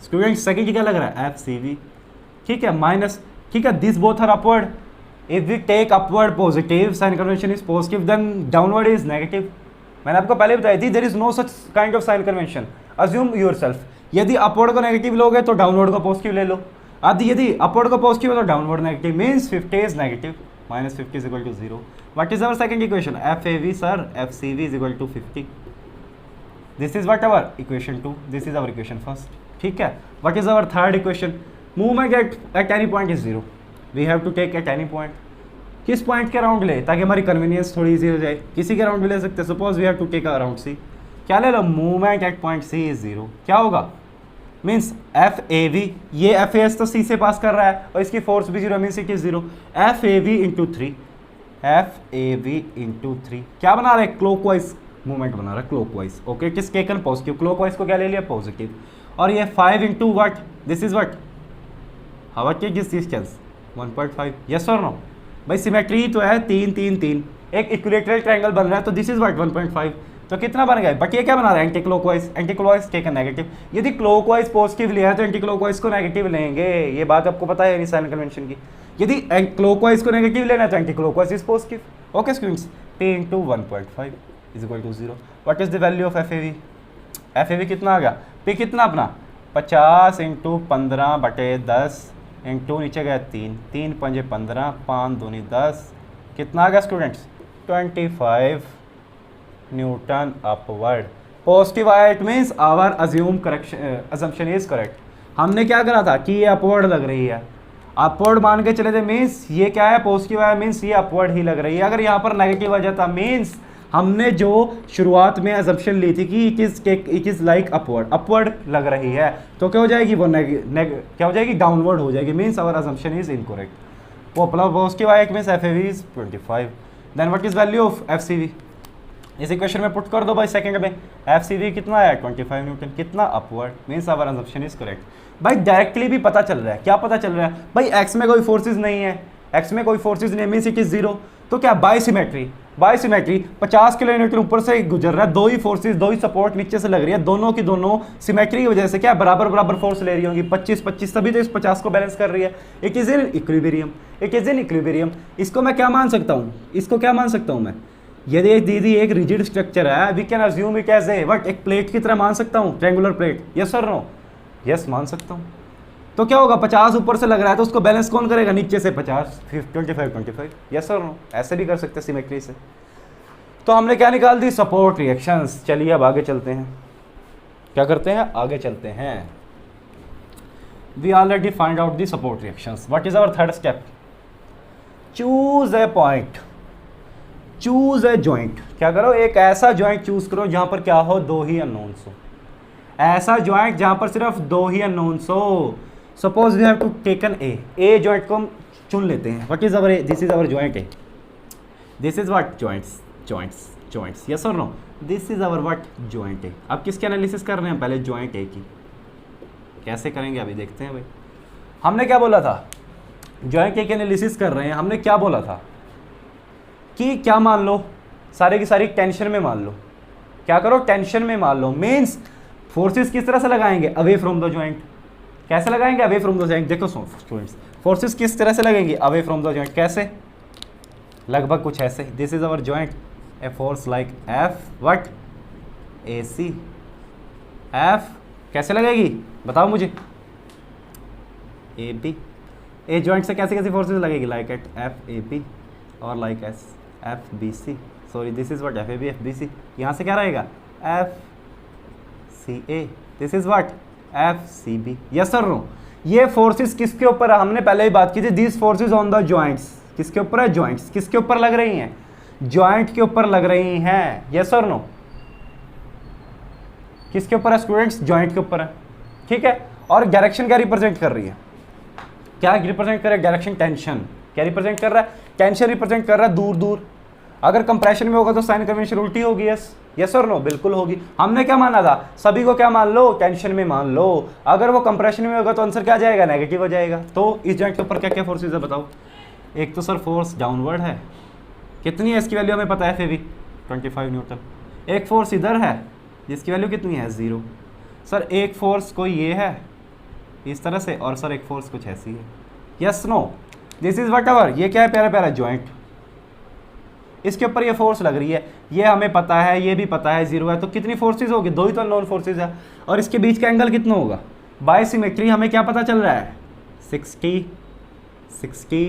स्टूडेंट सेकंड क्या लग रहा है, FCV, ठीक है, माइनस, ठीक है, this both are upward, if we take upward positive, sign convention is positive, then downward is negative. मैंने आपको पहले बताई थी, there is no such kind of sign convention, assume yourself, यदि अपवर्ड को नेगेटिव लोगे तो डाउनवर्ड को पॉजिटिव ले लो, यदि अपवर्ड को पॉजिटिव है तो downward negative, means 50 is negative, minus 50 is equal to 0। What is our second equation, FAV sir FCV is equal to 50, this is what our equation 2, this is our equation first, ठीक है। What is our third equation, movement at any point is 0, we have to take at any point, किस point के around ले, ताकि हमारी convenience थोड़ी easy हो जाए, किसी के अराउंड भी ले सकते हैं, suppose we have to take around C, क्या ले लो, movement at point C is 0, क्या होगा, मीन्स FAV, ये FAS तो C से पास कर रहा है और इसकी फोर्स भी 0, means it is 0, FAV into 3, FAV into 3 क्या बना रहा है, क्लॉकवाइज मूवमेंट बना रहा है, क्लॉकवाइज, ओके, किस केकन पॉजिटिव, क्लॉकवाइज को क्या ले लिया, पॉजिटिव, और ये 5 into what, this is what, हवा के किस डिस्टेंस 1.5, यस और नो, भाई सिमेट्री तो है 3 3 3, एक इक्विलेटरल ट्रायंगल बन रहा है, तो दिस इज वट 1.5, तो कितना बन गया, बट ये क्या बना रहा है, anti clockwise, anti clockwise taken negative, यदि क्लॉकवाइज पॉजिटिव लिया है तो एंटी क्लॉकवाइज को नेगेटिव लेंगे, ये बात आपको पता है साइन कन्वेंशन की, यदि क्लॉकवाइज को नेगेटिव लेना है तो anti clockwise is positive, okay students, P into 1.5 is equal to 0। What is the value of FAV, FAV कितना आ गया, P कितना अपना 50 इंटू 15 बटे 10 इंटू नीचे गया 3, 3 पंजे 15, 5 दूनी 10, कितना आ गया स्टूडेंट्स 25 न्यूटन अपवर्ड, पॉजिटिव आया, it means our assume correction assumption is correct. हमने क्या करा था कि ये अपवर्ड लग रही है, अपवर्ड मान के चले थे, मीन्स ये क्या है, पॉजिटिव आया, मीन्स ये अपवर्ड ही लग रही है। अगर यहाँ पर नेगेटिव आ जाता, मीन्स हमने जो शुरुआत में अजम्पशन ली थी कि इट इज लाइक अपवर्ड लग रही है, तो क्या हो जाएगी वो क्या हो जाएगी, डाउनवर्ड हो जाएगी, means our assumption is incorrect. वो पॉजिटिव आया, means FAV is 25। Then what is value of FCV, इस इक्वेशन में पुट कर दो भाई सेकंड में, FCV कितना है 25 न्यूटन, कितना upward, means our assumption is correct. भाई डायरेक्टली भी पता चल रहा है, क्या पता चल रहा है भाई, एक्स में कोई फोर्सेज नहीं है, एक्स में कोई फोर्सेज नहीं, मीन्स इट इज 0, तो क्या बायसिमेट्री, बायसिमेट्री 50 किलोमीटर ऊपर से गुजर रहा है, दो ही फोर्सेज, दो ही सपोर्ट नीचे से लग रही है, दोनों की दोनों सिमेट्री की वजह से क्या बराबर बराबर फोर्स ले रही होंगी, 25-25, तभी तो इस 50 को बैलेंस कर रही है, it is in equilibrium, it is in equilibrium. इसको मैं क्या मान सकता हूँ, इसको क्या मान सकता हूँ मैं, यदि दीदी एक रिजिड स्ट्रक्चर है, we can assume it as a what, एक प्लेट की तरह मान सकता हूँ, ट्रायंगुलर प्लेट, यस और नो, यस मान सकता हूँ। तो क्या होगा, 50 ऊपर से लग रहा है तो उसको बैलेंस कौन करेगा, नीचे से 50, 25, यस और नो, ऐसे भी कर सकते हैं सिमेट्री से। तो हमने क्या निकाल दी, सपोर्ट रिएक्शंस। चलिए अब आगे चलते हैं, क्या करते हैं, आगे चलते हैं। We already find out the support reactions. What is our third step, choose a point, choose a joint. क्या करो, एक ऐसा जॉइंट चूज करो जहां पर क्या हो, दो ही अननोन्स हो, ऐसा जॉइंट जहां पर सिर्फ दो ही अननोन्स हो। Suppose we have to taken a joint को हम चुन लेते हैं। What is our A, this is our joint A, this is what joints, joints, joints, yes और no, this is our what joint A. अब किसके analysis कर रहे हैं, पहले जॉइंट ए की, कैसे करेंगे अभी देखते हैं भाई। हमने क्या बोला था, जॉइंट के एनालिसिस कर रहे हैं, हमने क्या बोला था कि क्या मान लो, सारे की सारी टेंशन में मान लो, क्या करो टेंशन में मान लो, मीन्स फोर्सेस किस तरह से लगाएंगे, अवे फ्रॉम द जॉइंट। कैसे लगाएंगे, अवे फ्रॉम द जॉइंट। देखो स्टूडेंट्स, फोर्सेस किस तरह से लगेंगी, अवे फ्रॉम द जॉइंट। कैसे, लगभग कुछ ऐसे, this is our joint, a force like F what, a C, F कैसे लगेगी बताओ मुझे, ए बी, ए जॉइंट से कैसे कैसे फोर्सेस लगेगी, like at F A B और like as F B C, sorry this is what F A B F B C, यहाँ से क्या रहेगा F C A, this is what F C B. Yes sir no, ये forces किसके ऊपर है, हमने पहले ही बात की थी, this forces on the joints, किसके ऊपर है, जॉइंट्स, किसके ऊपर लग रही हैं, जॉइंट के ऊपर लग रही हैं। यस और नो, किसके ऊपर है स्टूडेंट्स, जॉइंट के ऊपर है, ठीक है। और डायरेक्शन क्या रिप्रेजेंट कर रही है, क्या रिप्रेजेंट कर रहा है, डायरेक्शन टेंशन, क्या रिप्रेजेंट कर रहा है, टेंशन रिप्रेजेंट कर रहा है दूर दूर। अगर कंप्रेशन में होगा तो साइन कन्वेंशन उल्टी होगी, यस यस और नो, बिल्कुल होगी। हमने क्या माना था, सभी को क्या मान लो, टेंशन में मान लो। अगर वो कंप्रेशन में होगा तो आंसर क्या जाएगा, नेगेटिव हो जाएगा। तो इस जॉइंट के ऊपर क्या क्या फोर्सेज है बताओ। एक तो सर फोर्स डाउनवर्ड है, कितनी है इसकी वैल्यू हमें पता है, फेवी 25 न्यूटन। एक फोर्स इधर है जिसकी वैल्यू कितनी है, 0। सर एक फोर्स कोई ये है इस तरह से, और सर एक फोर्स कुछ ऐसी है। Yes no, this is whatever, ये क्या है प्यारा प्यारा जॉइंट, इसके ऊपर ये फोर्स लग रही है, ये हमें पता है, ये भी पता है 0 है, तो कितनी फोर्सेज होगी, 2 ही तो अननोन फोर्सेज है। और इसके बीच का एंगल कितना होगा, बाय सिमेट्री हमें क्या पता चल रहा है, 60 60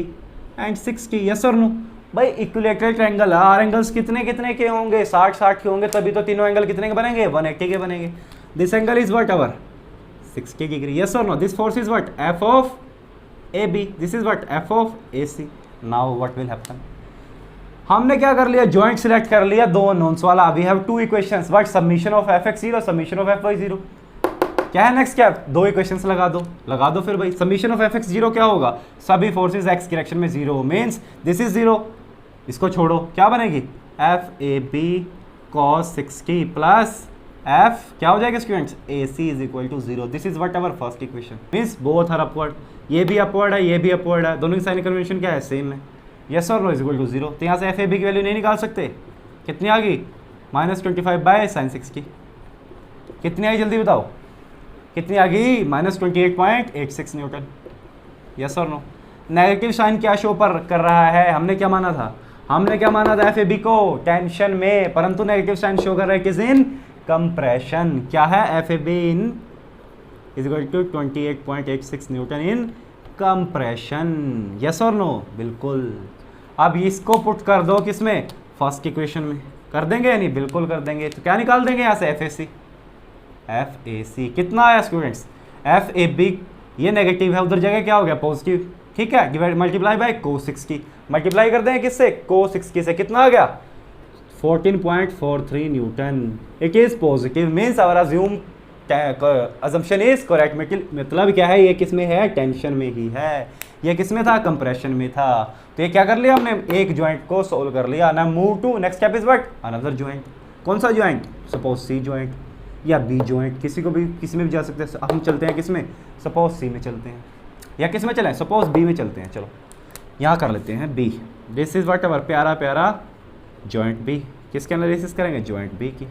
एंड 60। यस और नो भाई, इक्विलेटरल ट्रायंगल है, आर एंगल्स कितने कितने के होंगे, 60 60 के होंगे, तभी तो तीनों एंगल कितने के बनेंगे, 180 के बनेंगे। This angle is what 60 degree. Yes और no, this force is what F of A B, this is what F of A C. Now what will happen, हमने क्या कर लिया, जॉइंट सिलेक्ट कर लिया, 2 अननोन्स वाला। We have 2 equations, what summation of F X 0, summation of F Y 0। क्या है next, क्या 2 इक्वेशंस लगा दो फिर भाई। समीशन ऑफ एफ एक्स 0 क्या होगा, सभी फोर्सेज एक्स डायरेक्शन में 0, मीन्स दिस इज 0, इसको छोड़ो, क्या बनेगी F A B cos 60 plus F क्या हो जाएगा students, A C is equal to 0। This is what our first equation, means both are upward, ये भी अपवर्ड है, ये भी अपवर्ड है, दोनों की साइन कन्वेंशन क्या है, सेम है। यस और नो इज इक्वल टू 0। तो यहाँ से एफ ए बी की वैल्यू नहीं निकाल सकते, कितनी आ गई, -25 बाय साइन 60, कितनी आई जल्दी बताओ, कितनी आ गई, -28.86 न्यूटन। यस और नो, नेगेटिव साइन क्या शो पर कर रहा है, हमने क्या माना था, हमने क्या माना था एफ ए बी को टेंशन में, परंतु नेगेटिव साइन शो कर रहा है किस इन कंप्रेशन। क्या है, F A B in is equal to 28.86 newton in compression. Yes और नो, बिल्कुल। अब इसको पुट कर दो किसमें, फर्स्ट इक्वेशन में, कर देंगे या नहीं, बिल्कुल कर देंगे। तो क्या निकाल देंगे यहाँ से, F A C, F A सी कितना आया स्टूडेंट्स, एफ ए बी ये नेगेटिव है, उधर जगह क्या हो गया पॉजिटिव, ठीक है, divide multiply by cos 60, multiply कर दें किससे, cos 60 से, कितना आ गया 14.43 newton. It is positive, means our assume assumption is correct. मतलब क्या है, ये किस में है, टेंशन में ही है, ये किस में था, कंप्रेशन में था। तो ये क्या कर लिया हमने, एक जॉइंट को सोल्व कर लिया ना, move to next step is what, another joint. कौन सा जॉइंट, सपोज सी जॉइंट या बी जॉइंट, किसी में भी जा सकते हैं। हम चलते हैं किस में, सपोज सी में चलते हैं, या किस में चलें, सपोज बी में चलते हैं। चलो यहाँ कर लेते हैं B, this is what ever प्यारा प्यारा जॉइंट बी। किसके एनालिसिस करेंगे, जॉइंट बी की।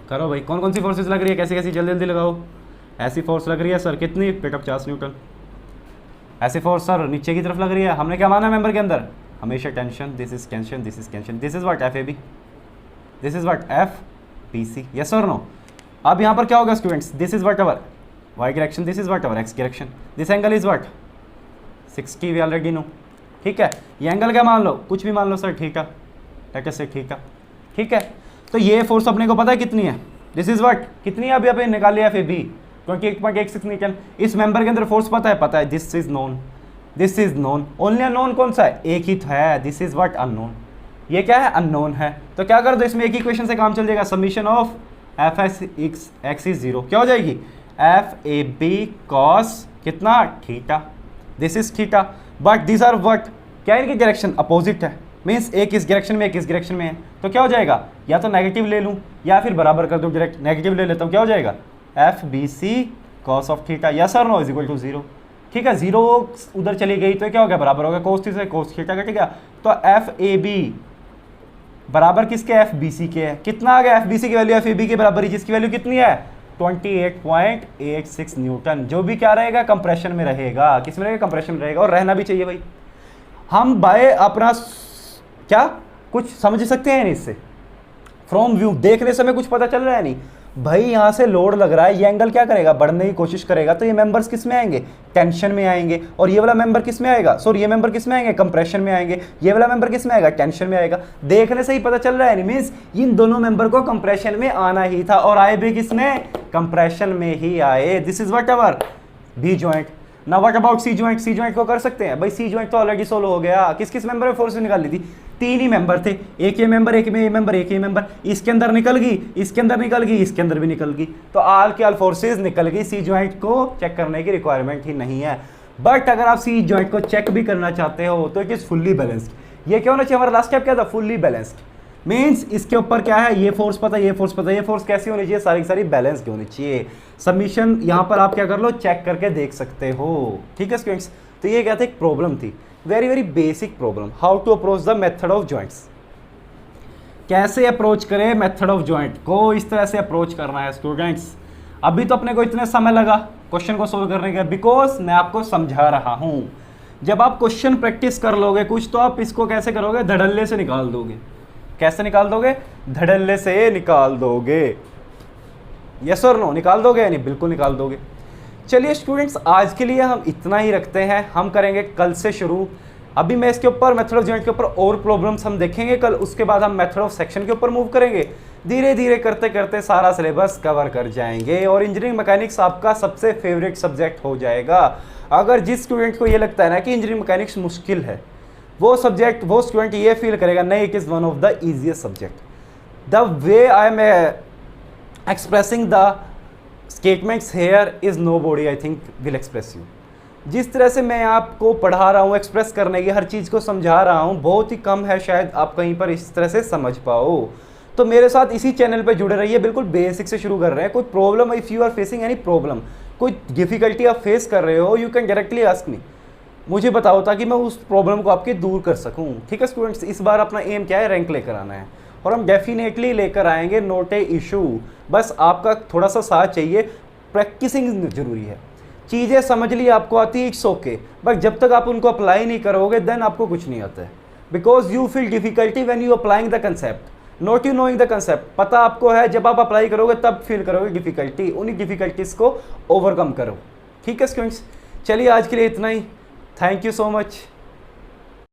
करो भाई, कौन कौन सी फोर्सेस लग रही है, कैसी कैसी, जल्दी जल्दी लगाओ। ऐसी फोर्स लग रही है सर कितनी, पेट 50 न्यूटन। ऐसी फोर्स सर नीचे की तरफ लग रही है, हमने क्या माना मेंबर के अंदर, हमेशा tension, this is tension, this is tension, this is what F A B, this is what F P C. Yes और नो। अब यहाँ पर क्या होगा students, this is what ever Y direction, this is what ever X direction, this angle is what 60, we already know, ठीक है। ये angle क्या मान लो, कुछ भी मान लो सर, थीटा, लेट अस से थीटा, ठीक है। तो ये फोर्स अपने को पता है कितनी है, दिस इज व्हाट, कितनी है अभी अभी निकाल लिया फिर बी 28.86 न्यूटन। इस मेंबर के अंदर फोर्स पता है, this is known, this is known, only unknown कौन सा है, एक ही तो है, दिस इज व्हाट अननोन, ये क्या है अननोन है। तो क्या कर दो, इसमें एक ही इक्वेशन से काम चल जाएगा, summation of F X is 0 क्या हो जाएगी, एफ ए बी कॉस कितना theta, this is theta, but this are what, क्या इनकी डायरेक्शन अपोजिट है, मीन्स एक इस डायरेक्शन में एक इस डायरेक्शन में है। तो क्या हो जाएगा, या तो नेगेटिव ले लूँ या फिर बराबर कर दूँ, डायरेक्ट नेगेटिव ले लेता हूँ, क्या हो जाएगा F B C cos of theta. Yes और नो इज इक्वल टू 0। ठीक है, 0 उधर चली गई तो क्या हो गया, बराबर हो गया cos थीटा से cos थीटा का, ठीक है। तो एफ ए बी बराबर किसके, एफ बी सी के है। कितना आ गया, एफ बी सी की वैल्यू एफ ए बी के बराबर ही, जिसकी वैल्यू कितनी है 28.86 न्यूटन, जो भी क्या रहेगा, कंप्रेशन में रहेगा। किस में रहेगा, कंप्रेशन में रहेगा, और रहना भी चाहिए भाई। हम बाय अपना क्या कुछ समझ सकते हैं नहीं इससे, फ्रॉम व्यू देखने से हमें कुछ पता चल रहा है नहीं भाई, यहाँ से लोड लग रहा है, ये एंगल क्या करेगा, बढ़ने की कोशिश करेगा, तो ये मेंबर्स किस में आएंगे, टेंशन में आएंगे, और ये वाला मेंबर किस में आएगा, सॉरी ये मेंबर किस में आएंगे, कंप्रेशन में आएंगे, ये वाला मेंबर किस में आएगा, टेंशन में आएगा। देखने से ही पता चल रहा है, मींस इन दोनों मेंबर को कंप्रेशन में आना ही था, और आए भी किस में, कंप्रेशन में ही आए। This is what ever B joint. Now what about C joint, C joint को कर सकते हैं भाई, सी जॉइंट तो ऑलरेडी सोल्व हो गया। किस किस मेंबर में फोर्स निकाल ली थी, 3 ही मेंबर थे, एक ये मेंबर, एक में ये मेंबर, एक ये मेंबर, इसके अंदर निकल गई, इसके अंदर निकल गई, इसके अंदर भी निकल गई, तो आल के आल फोर्सेज निकल गई। सी जॉइंट को चेक करने की रिक्वायरमेंट ही नहीं है। बट अगर आप सी जॉइंट को चेक भी करना चाहते हो तो इट इज फुल्ली बैलेंस्ड। ये क्या होना चाहिए, हमारा लास्ट स्टेप क्या था, फुल्ली बैलेंस्ड। मीन्स इसके ऊपर क्या है, ये फोर्स पता है, ये फोर्स पता है, ये फोर्स कैसी होनी चाहिए, सारी की सारी बैलेंस की होनी चाहिए। सबमिशन यहाँ पर आप क्या कर लो, चेक करके देख सकते हो, ठीक है स्टूडेंट्स। तो ये क्या था, एक प्रॉब्लम थी, very very basic problem, how to approach the method of joints. कैसे अप्रोच करें मेथड ऑफ जॉइंट को, इस तरह से अप्रोच करना है स्टूडेंट्स। अभी तो अपने को इतने समय लगा क्वेश्चन को सोल्व करने का, बिकॉज मैं आपको समझा रहा हूं। जब आप क्वेश्चन प्रैक्टिस कर लोगे कुछ, तो आप इसको कैसे करोगे, धड़ल्ले से निकाल दोगे। कैसे निकाल दोगे, धड़ल्ले से निकाल दोगे। यस और नो, निकाल दोगे या नहीं, बिल्कुल निकाल दोगे। चलिए स्टूडेंट्स, आज के लिए हम इतना ही रखते हैं, हम करेंगे कल से शुरू। अभी मैं इसके ऊपर मेथड ऑफ जॉइंट के ऊपर और प्रॉब्लम्स हम देखेंगे कल, उसके बाद हम मेथड ऑफ सेक्शन के ऊपर मूव करेंगे। धीरे धीरे करते करते सारा सिलेबस कवर कर जाएंगे, और इंजीनियरिंग मैकेनिक्स आपका सबसे फेवरेट सब्जेक्ट हो जाएगा। अगर जिस स्टूडेंट को ये लगता है ना कि इंजीनियरिंग मैकेनिक्स मुश्किल है, वो स्टूडेंट ये फील करेगा नहीं, it is one of the easiest subject. The way I am expressing the statements here is nobody I think will express you. जिस तरह से मैं आपको पढ़ा रहा हूँ, एक्सप्रेस करने की हर चीज़ को समझा रहा हूँ, बहुत ही कम है शायद आप कहीं पर इस तरह से समझ पाओ। तो मेरे साथ इसी चैनल पे जुड़े रहिए, बिल्कुल बेसिक से शुरू कर रहे हैं। कोई problem, if you are facing any problem, कोई डिफिकल्टी आप फेस कर रहे हो, you can directly ask me, मुझे बताओ, ताकि मैं उस प्रॉब्लम को आपके दूर कर सकूँ। ठीक है स्टूडेंट्स, इस बार अपना एम क्या है, रैंक लेकर आना है, और हम डेफिनेटली लेकर आएंगे, नोट ए इशू। बस आपका थोड़ा सा साथ चाहिए, प्रैक्टिसिंग जरूरी है। चीज़ें समझ ली आपको आती है, इट्स ओके, बट जब तक आप उनको अप्लाई नहीं करोगे देन आपको कुछ नहीं आता है, because you feel difficulty when you applying the concept, not you knowing the concept. पता आपको है, जब आप अप्लाई करोगे तब फील करोगे डिफिकल्टी, उन्हीं डिफिकल्टीज को ओवरकम करो। ठीक है स्टूडेंट्स, चलिए आज के लिए इतना ही, थैंक यू सो मच।